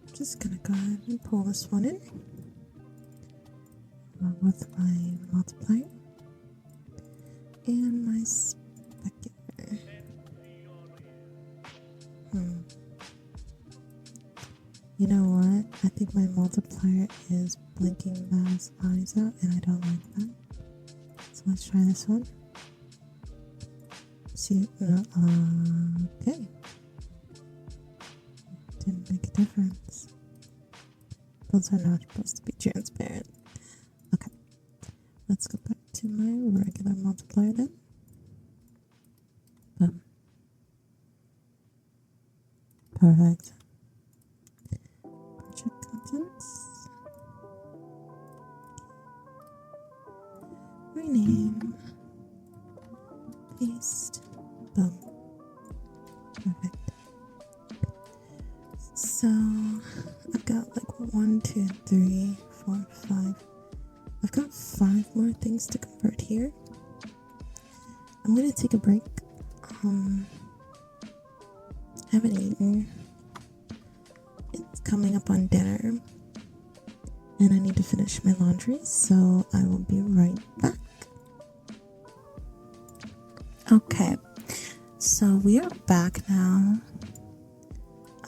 I'm just gonna go ahead and pull this one in with my multiplier and my specular. You know what? I think my multiplier is blinking those eyes out, and I don't like that. So let's try this one. See, okay. Didn't make a difference. Those are not supposed to be transparent. Okay, let's go back to my regular multiplier then. Boom. Perfect. Project contents. Rename. Paste. Boom. Perfect. So I've got like 1, 2, 3, 4, 5. I've got 5 more things to convert here. I'm gonna take a break. I haven't eaten. It's coming up on dinner, and I need to finish my laundry, so I will be right back. Okay, so we are back now.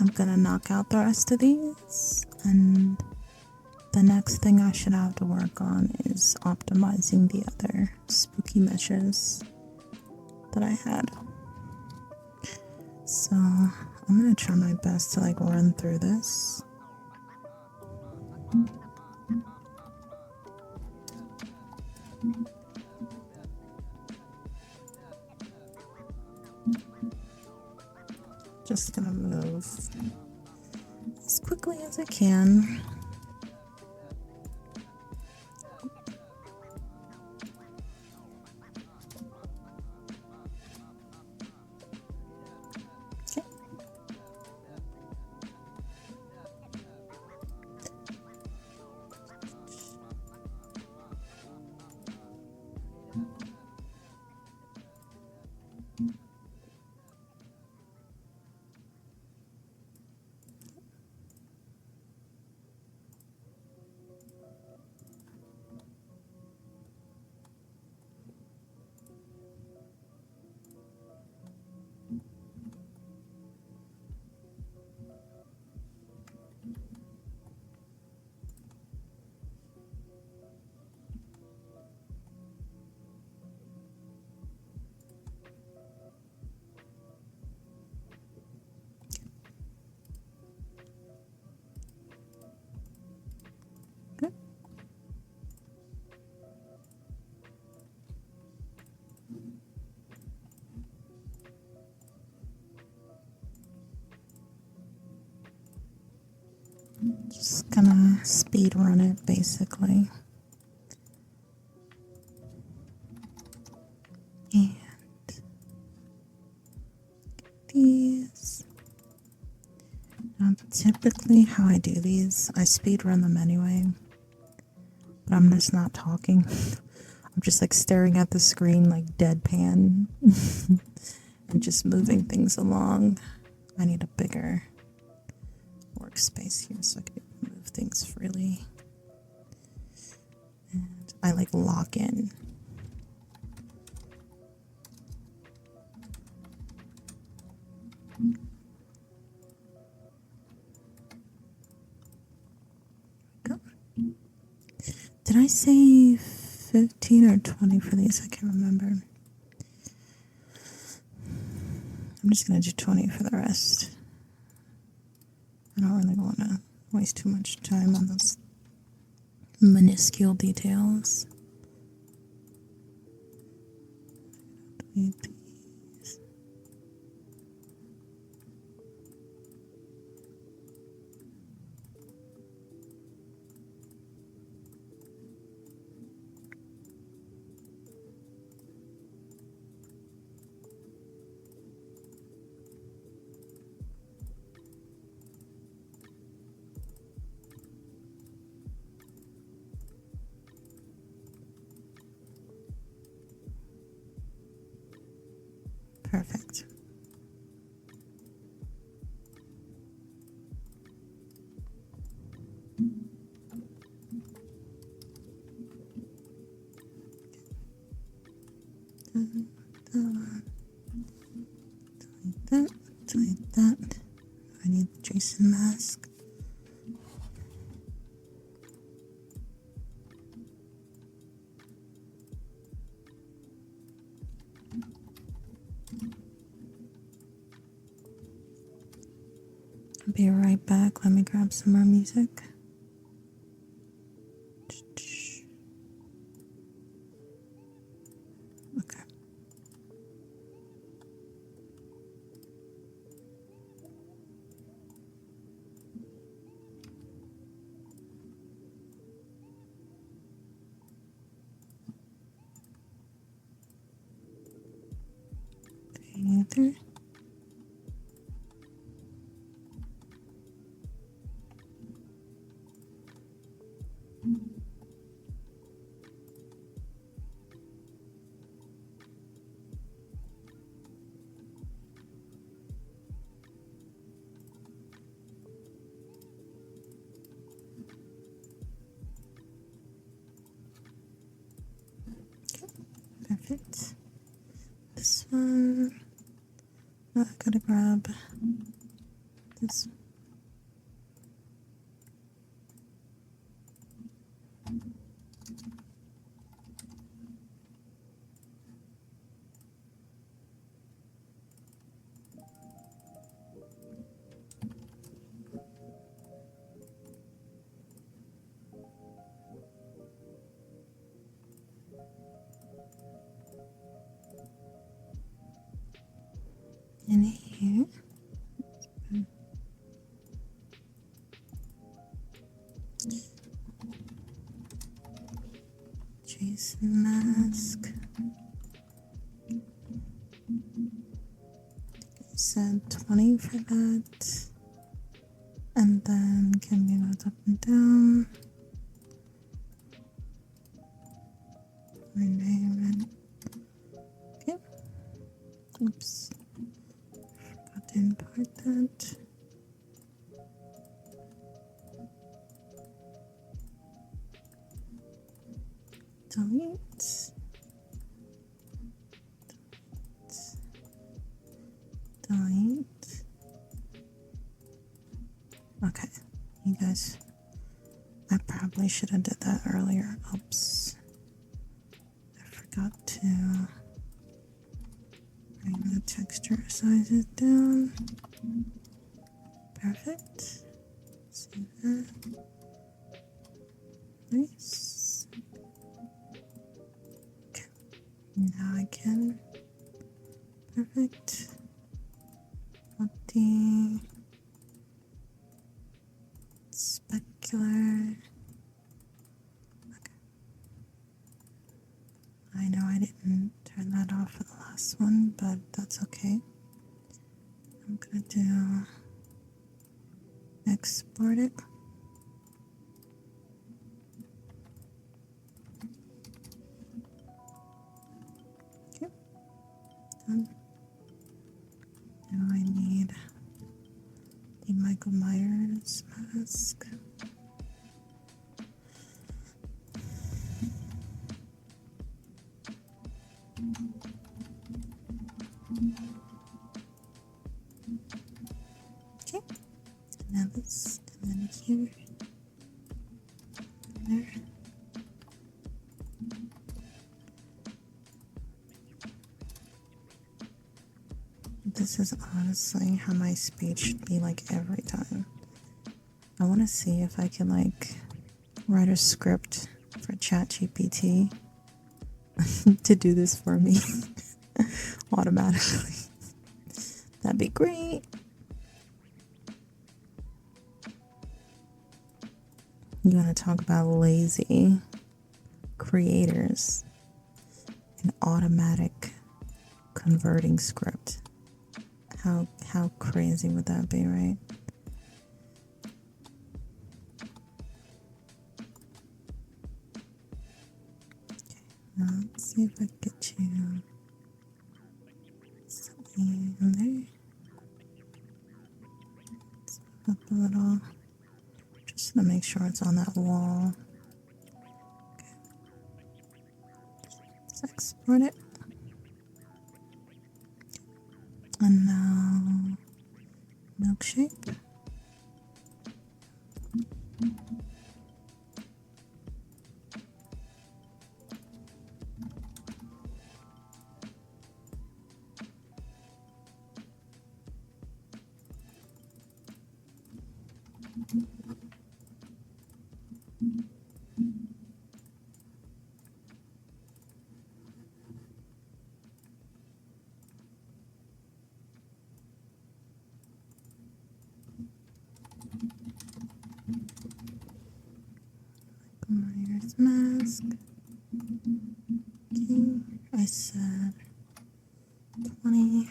I'm gonna knock out the rest of these, and the next thing I should have to work on is optimizing the other spooky meshes that I had. So I'm gonna try my best to like run through this. Just gonna move as quickly as I can. Okay. Just gonna speed run it basically. And these. Now, typically how I do these, I speed run them anyway, but I'm just not talking. I'm just like staring at the screen like deadpan and just moving things along. I need a bigger workspace here so I can move things freely. And I like lock in say 15 or 20 for these? I can't remember. I'm just going to do 20 for the rest. I don't really want to waste too much time on those minuscule details. Delete these. Perfect. Delete that. I need the Jason mask. I'll be right back. Let me grab some more music. Okay. Either. Perfect. This one. I gotta grab this. In here. Jason mask. I said 20 for that. And then can we note up and down? Rename it. Okay. Oops. Forgot to import that. Delete. Delete. Okay, you guys, I probably should have did that earlier. Oops. I forgot to bring the texture sizes down. Perfect. Save that. Nice. Okay. Now I can. Perfect. Put the specular. Okay. I know I didn't turn that off for the last one, but that's okay. I'm gonna do export it. Okay. Done. Now I need the Michael Myers mask. Okay, now this, and then here, there. This is honestly how my speech should be like every time. I want to see if I can like write a script for ChatGPT to do this for me automatically. That'd be great. You want to talk about lazy creators, an automatic converting script. How crazy would that be, right? Okay, now let's see if I can get you something in there. Let's move up a little, just to make sure it's on that wall. Okay. Let's export it. And now, milkshake. Myers mask. Okay, I said 20.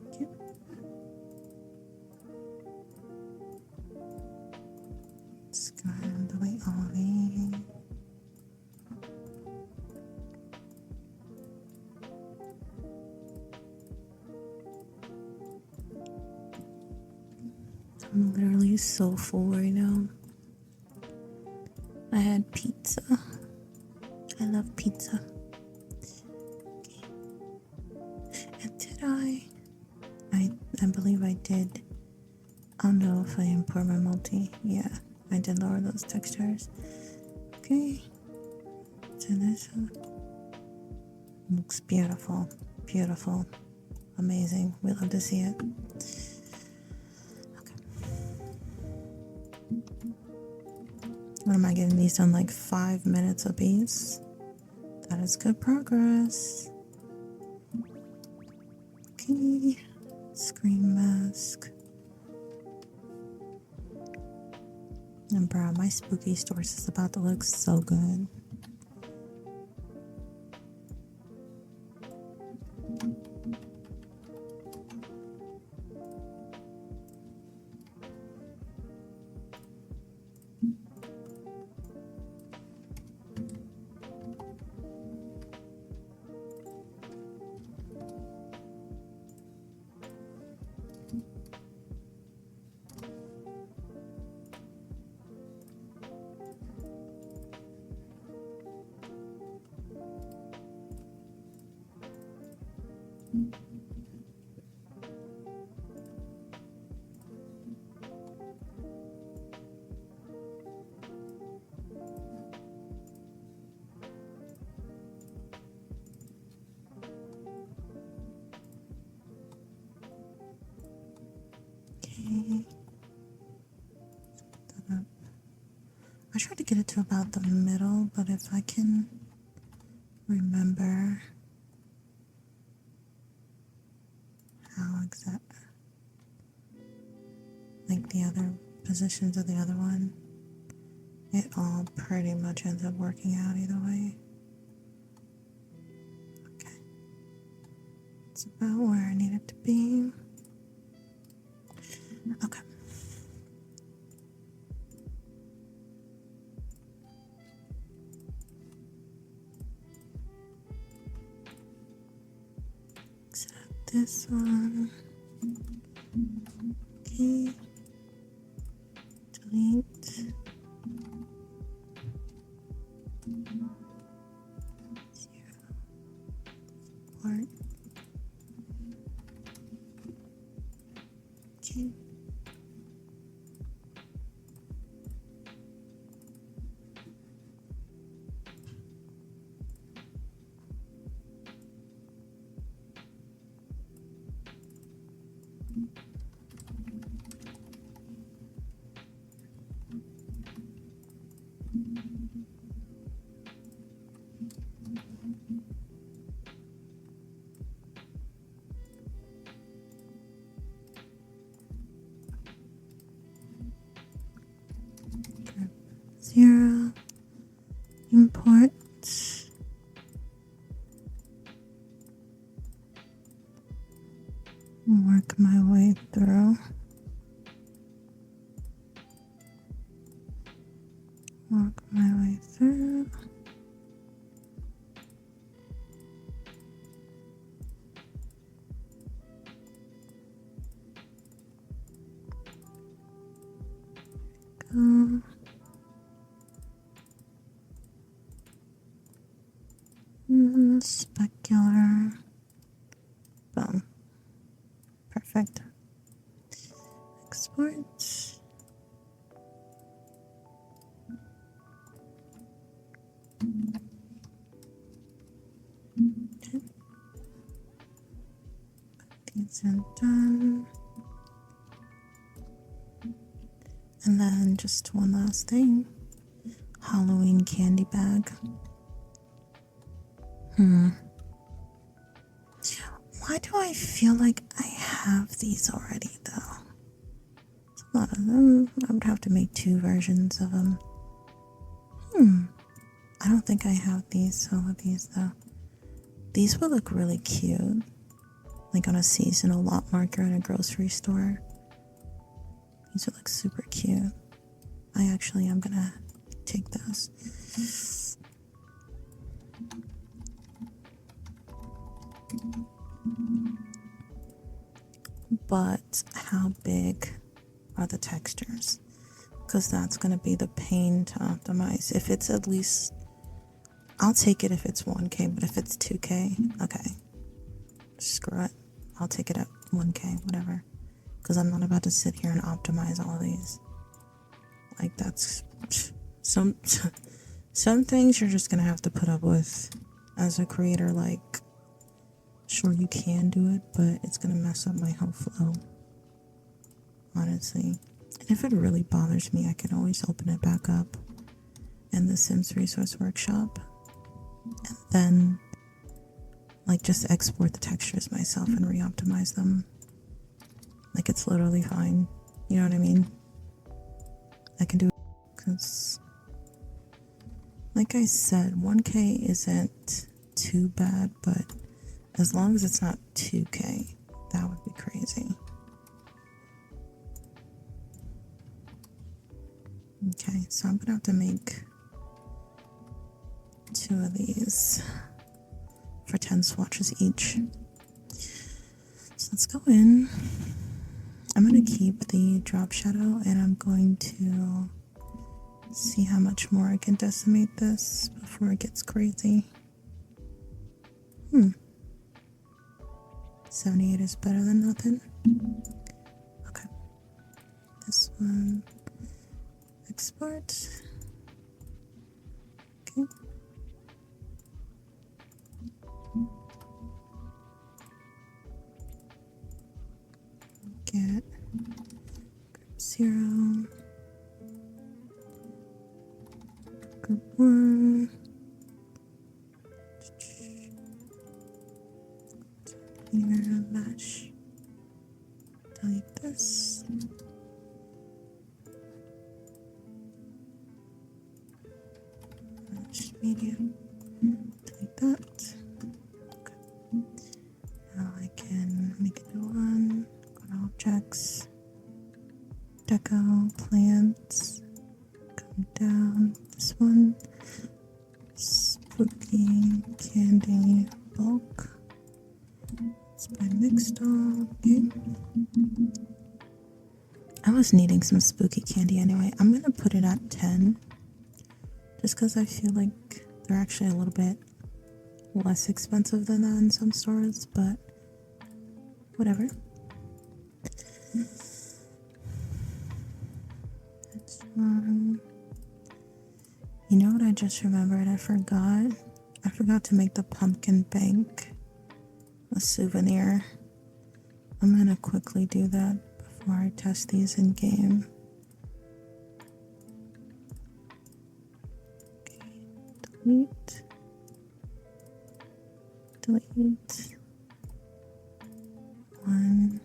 Okay. Let's go ahead and delete all these. I'm literally so full right now. I had pizza. I love pizza. Okay. And did I believe I did. I don't know if I import my multi. Yeah, I did lower those textures. Okay. So this looks beautiful. Beautiful. Amazing. We love to see it. What am I getting these done like 5 minutes apiece? That is good progress. Okay, screen mask. And bro, my spooky stores is about to look so good. Okay. I tried to get it to about the middle, but if I can remember how exact, like the other positions of the other one, it all pretty much ends up working out either way. Okay. It's about where I need it to be. Okay. Except this one. Okay. Delete. Support. Okay. 0 import. Work my way through. Work my way through. Go. Specular. Boom. Perfect. Export. Okay. These are done. And then just one last thing. Halloween candy bag. Why do I feel like I have these already, though? It's a lot of them. I would have to make 2 versions of them. I don't think I have these, all of these, though. These would look really cute. Like on a seasonal lot marker in a grocery store. These would look super cute. I actually am gonna take those. But how big are the textures? Because that's going to be the pain to optimize. If it's at least, I'll take it if it's 1K, but if it's 2K, okay, screw it. I'll take it at 1K, whatever. Because I'm not about to sit here and optimize all of these. Like, that's some things you're just going to have to put up with as a creator. Like, sure, you can do it, but it's gonna mess up my whole flow, honestly. And if it really bothers me, I can always open it back up in the Sims Resource Workshop and then like just export the textures myself and re-optimize them. Like, it's literally fine, you know what I mean? I can do it because, like I said, 1K isn't too bad, but as long as it's not 2K, that would be crazy. Okay, so I'm gonna have to make 2 of these for 10 swatches each. So let's go in. I'm gonna keep the drop shadow and I'm going to see how much more I can decimate this before it gets crazy. 78 is better than nothing. Okay. This one. Export. Okay. Get group 0. Group 1. Mesh. Delete this. Mesh medium. Delete that. Okay. Now I can make a new one. Go to objects. Deco, plants. Come down. This one. Spooky candy bulk. By mixed all. Okay. I was needing some spooky candy anyway. I'm gonna put it at 10 just because I feel like they're actually a little bit less expensive than that in some stores, but whatever. This one. You know what I just remembered? I forgot to make the pumpkin bank a souvenir I'm gonna quickly do that before I test these in game. Okay, delete, 1.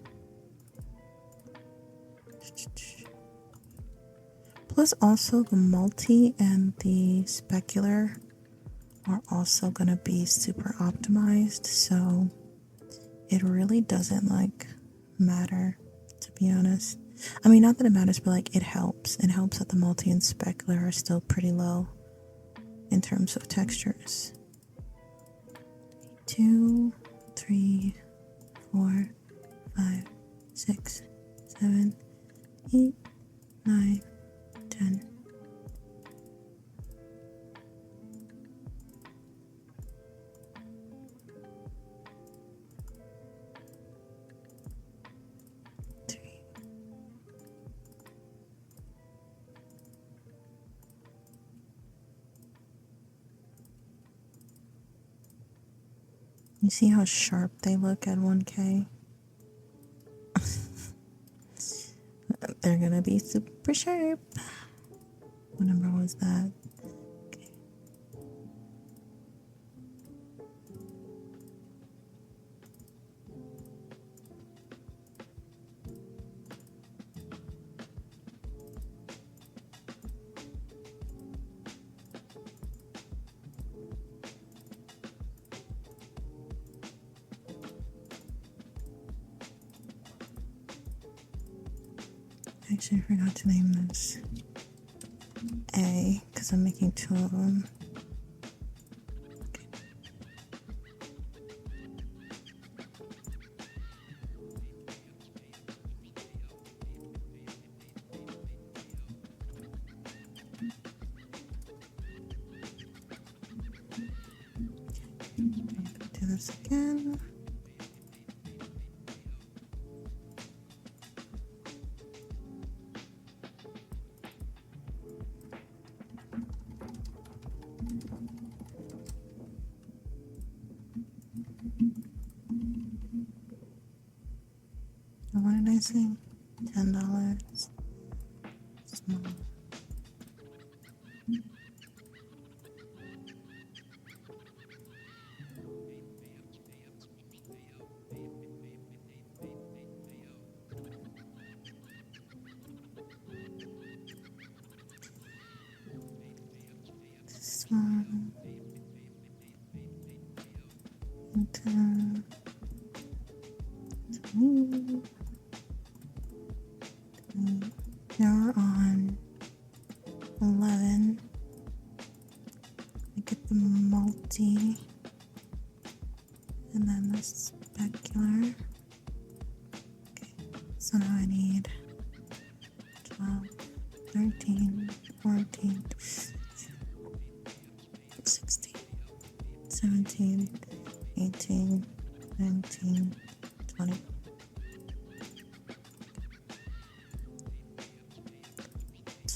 Plus also the multi and the specular are also gonna be super optimized, so it really doesn't like matter, to be honest. I mean, not that it matters, but like it helps. It helps that the multi and specular are still pretty low in terms of textures. 2, 3, 4, 5, 6, 7, 8, 9, 10. You see how sharp they look at 1K? They're gonna be super sharp. What number was that? Okay. Actually, I forgot to name this A because I'm making 2 of them. Do this again. What did I say? $10. Small. This one. And 10. Now we're on 11. I get the multi and then the specular. Okay, so now I need 12, 13, 14, 16, 17, 18, 19, 20.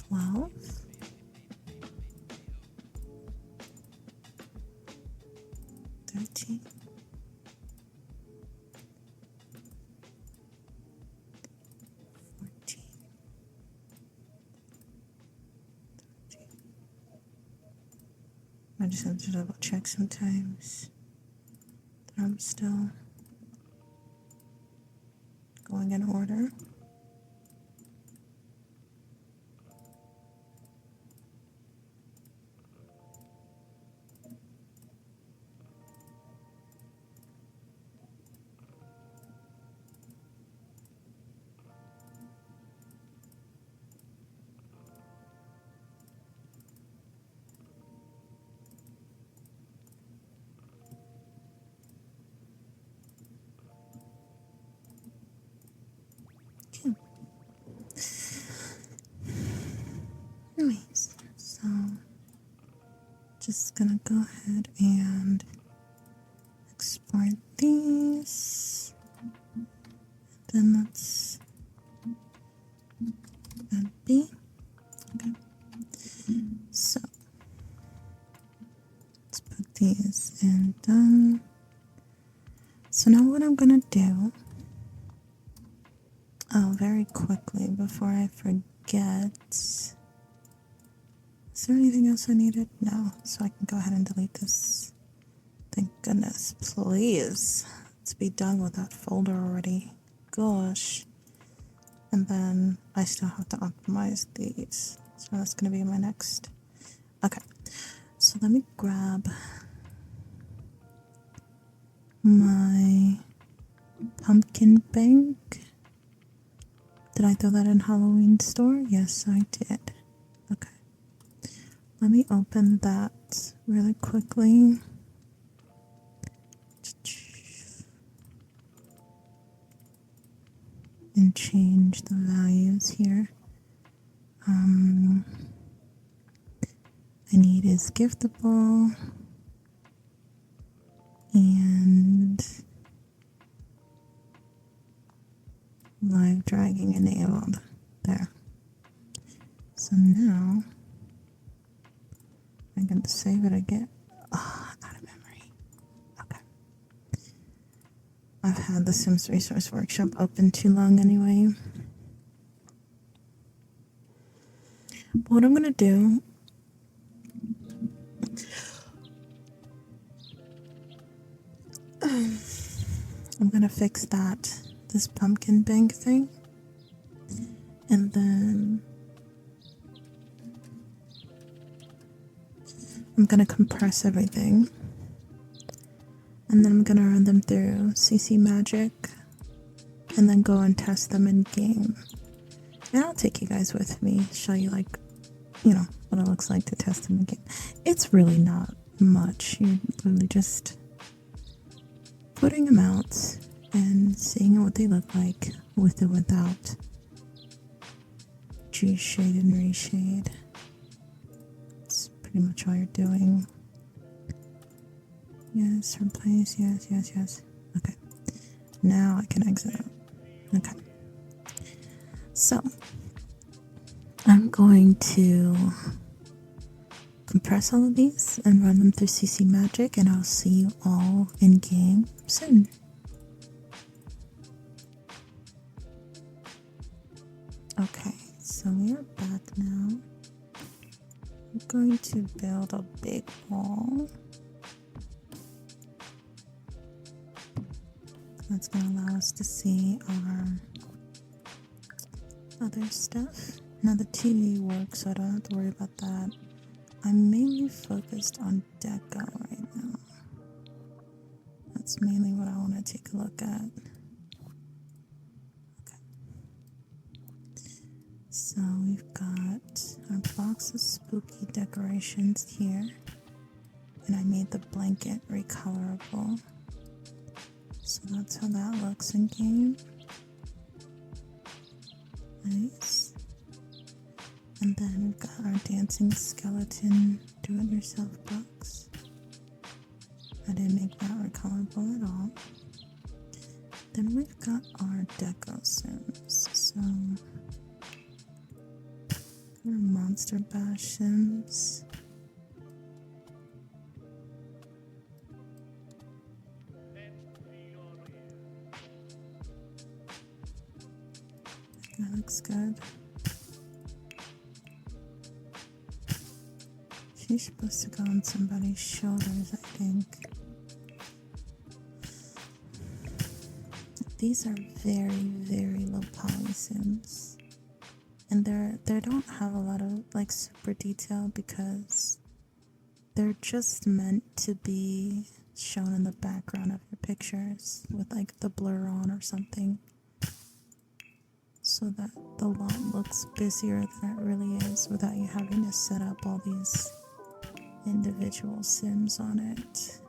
12, 13, 14, 13. I just have to double check sometimes that I'm still going in order. Anyways, so just gonna go ahead and export these. Then let's add B. Okay. So let's put these in done. So now what I'm gonna do Oh, very quickly before I forget. Is there anything else I needed? No, so I can go ahead and delete this. Thank goodness. Please. Let's be done with that folder already. Gosh. And then I still have to optimize these. So that's going to be my next. Okay. So let me grab my pumpkin bank. Did I throw that in Halloween store? Yes, I did. Okay. Let me open that really quickly. And change the values here. I need is giftable and live dragging enabled. There. So now I'm going to save it again. Oh, out of memory. Okay. I've had the Sims Resource Workshop open too long anyway. But what I'm going to do, I'm going to fix this pumpkin bank thing. And then I'm going to compress everything. And then I'm going to run them through CC Magic and then go and test them in game. And I'll take you guys with me, show you what it looks like to test them in game. It's really not much. You're literally just putting them out and seeing what they look like with and without G shade and reshade. That's pretty much all you're doing. Yes, replace, yes. Okay. Now I can exit out. Okay. So, I'm going to compress all of these and run them through CC Magic, and I'll see you all in game soon. Okay, so we are back now. I'm going to build a big wall. That's going to allow us to see our other stuff. Now the TV works, so I don't have to worry about that. I'm mainly focused on deco right now. That's mainly what I want to take a look at. Okay. So we've got our box of spooky decorations here. And I made the blanket recolorable. So that's how that looks in game. Nice. And then we've got our dancing skeleton do-it-yourself box. I didn't make that recolorable at all. Then we've got our deco sims. So our monster bash sims. That looks good. She's supposed to go on somebody's shoulders, I think. These are very, very low poly sims. And they don't have a lot of super detail because they're just meant to be shown in the background of your pictures with the blur on or something. So that the lot looks busier than it really is without you having to set up all these individual sims on it.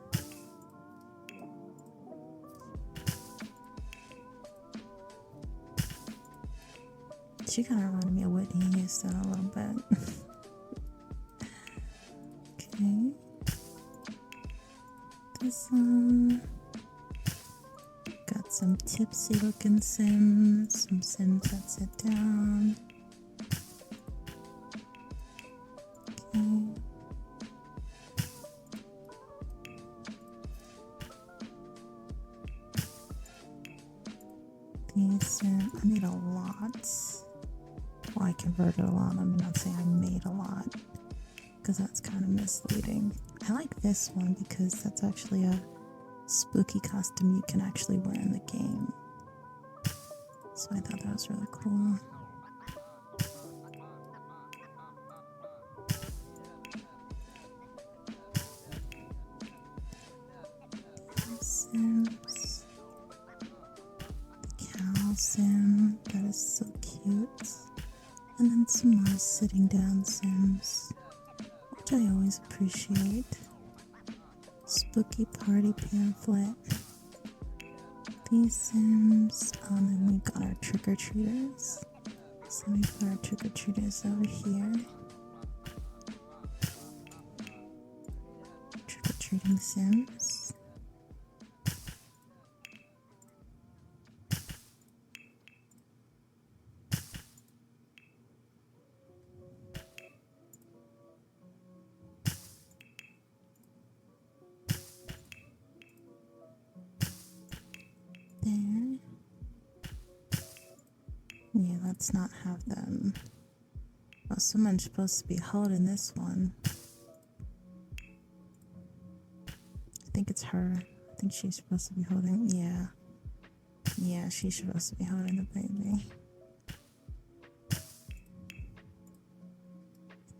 She kind of reminded me of Whitney Houston a little bit. Okay. This got some tipsy looking sims, some sims that sit down. Okay. These sims, I made a lot lot. Well, I converted a lot. Let me not say I made a lot, because that's kind of misleading. I like this one because that's actually a spooky costume you can actually wear in the game. So I thought that was really cool. Sims. The cow sim. That is so cute. And then some more sitting down sims, which I always appreciate. Spooky party pamphlet. These sims. And then we've got our trick-or-treaters. So we've got our trick-or-treaters over here. Trick-or-treating sims. There. Yeah, let's not have them. Oh, someone's supposed to be holding this one. I think it's her. I think she's supposed to be holding. Yeah. Yeah, she's supposed to be holding the baby.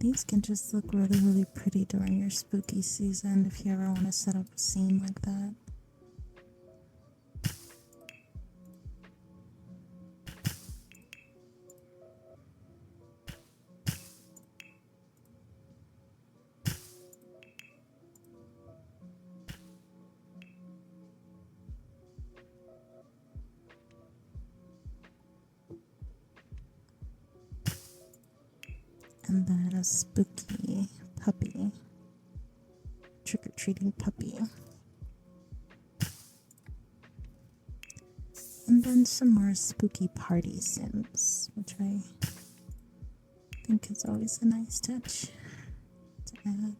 These can just look really, really pretty during your spooky season if you ever want to set up a scene like that. And then a spooky puppy. Trick-or-treating puppy. And then some more spooky party sims, which I think is always a nice touch to add.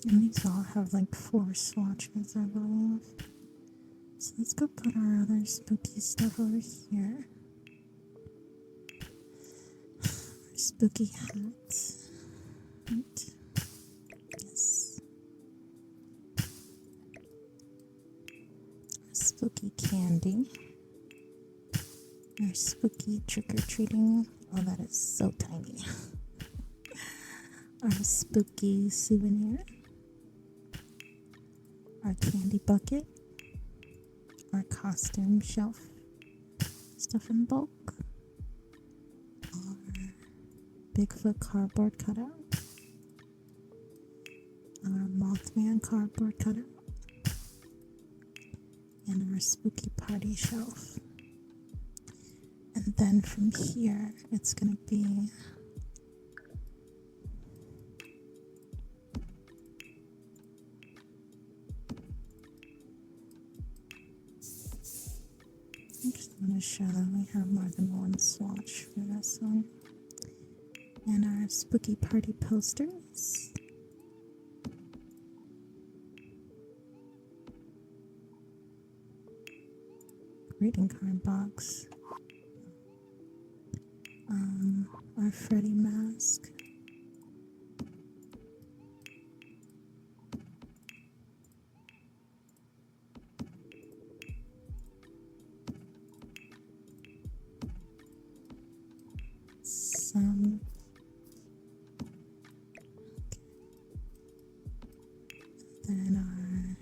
And these all have like 4 swatches, I believe. So let's go put our other spooky stuff over here. Our spooky hats. Right. Yes. Our spooky candy. Our spooky trick-or-treating. Oh, that is so tiny. Our spooky souvenir. Our candy bucket, our costume shelf, stuff in bulk, our Bigfoot cardboard cutout, our Mothman cardboard cutout, and our spooky party shelf. And then from here, it's gonna be I want to show that we have more than one swatch for this one. And our spooky party posters. Greeting card box. Our Freddy mask. Some then our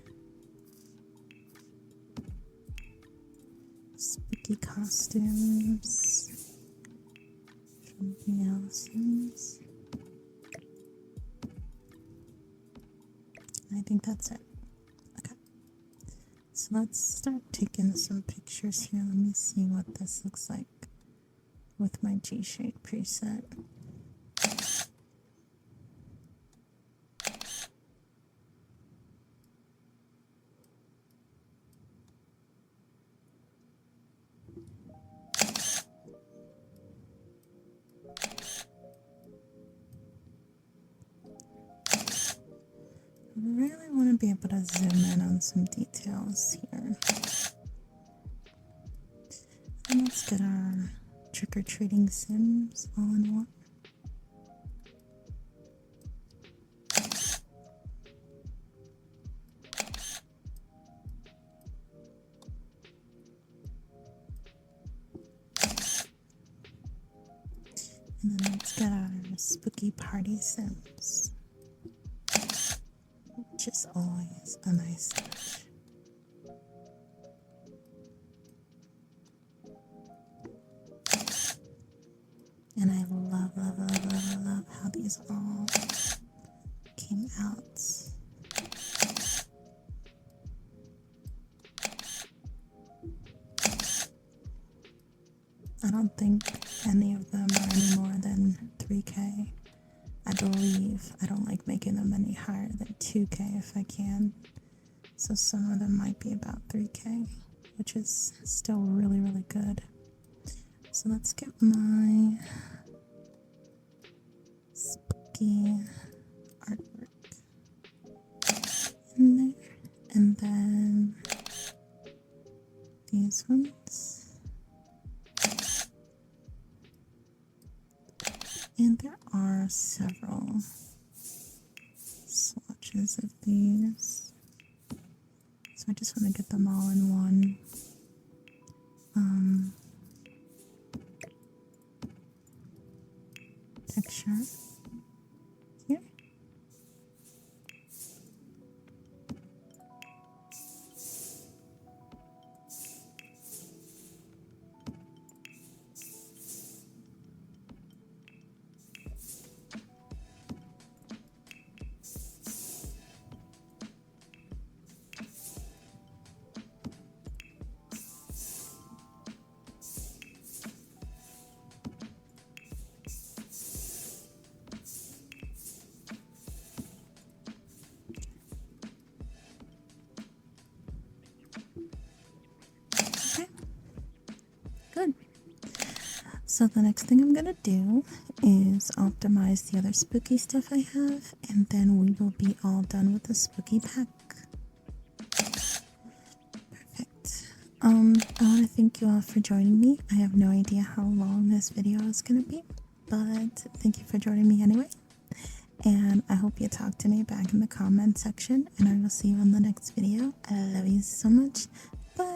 spooky costumes from the Allisons. I think that's it. Okay. So let's start taking some pictures here. Let me see what this looks like. with my G-Shade preset. I really want to be able to zoom in on some details here. And let's get our trick-or-treating Sims all in one. And then let's get our spooky party Sims, which is always a nice touch. And I love how these all came out. I don't think any of them are any more than 3K. I believe I don't like making them any higher than 2K if I can. So some of them might be about 3K, which is still really, really good. So let's get my spooky artwork in there. And then these ones. And there are several swatches of these. So I just want to get them all in one. Picture here. Good. So the next thing I'm gonna do is optimize the other spooky stuff I have, and then we will be all done with the spooky pack. Perfect. I want to thank you all for joining me. I have no idea how long this video is gonna be, but thank you for joining me anyway. And I hope you talk to me back in the comment section, and I will see you on the next video. I love you so much. Bye.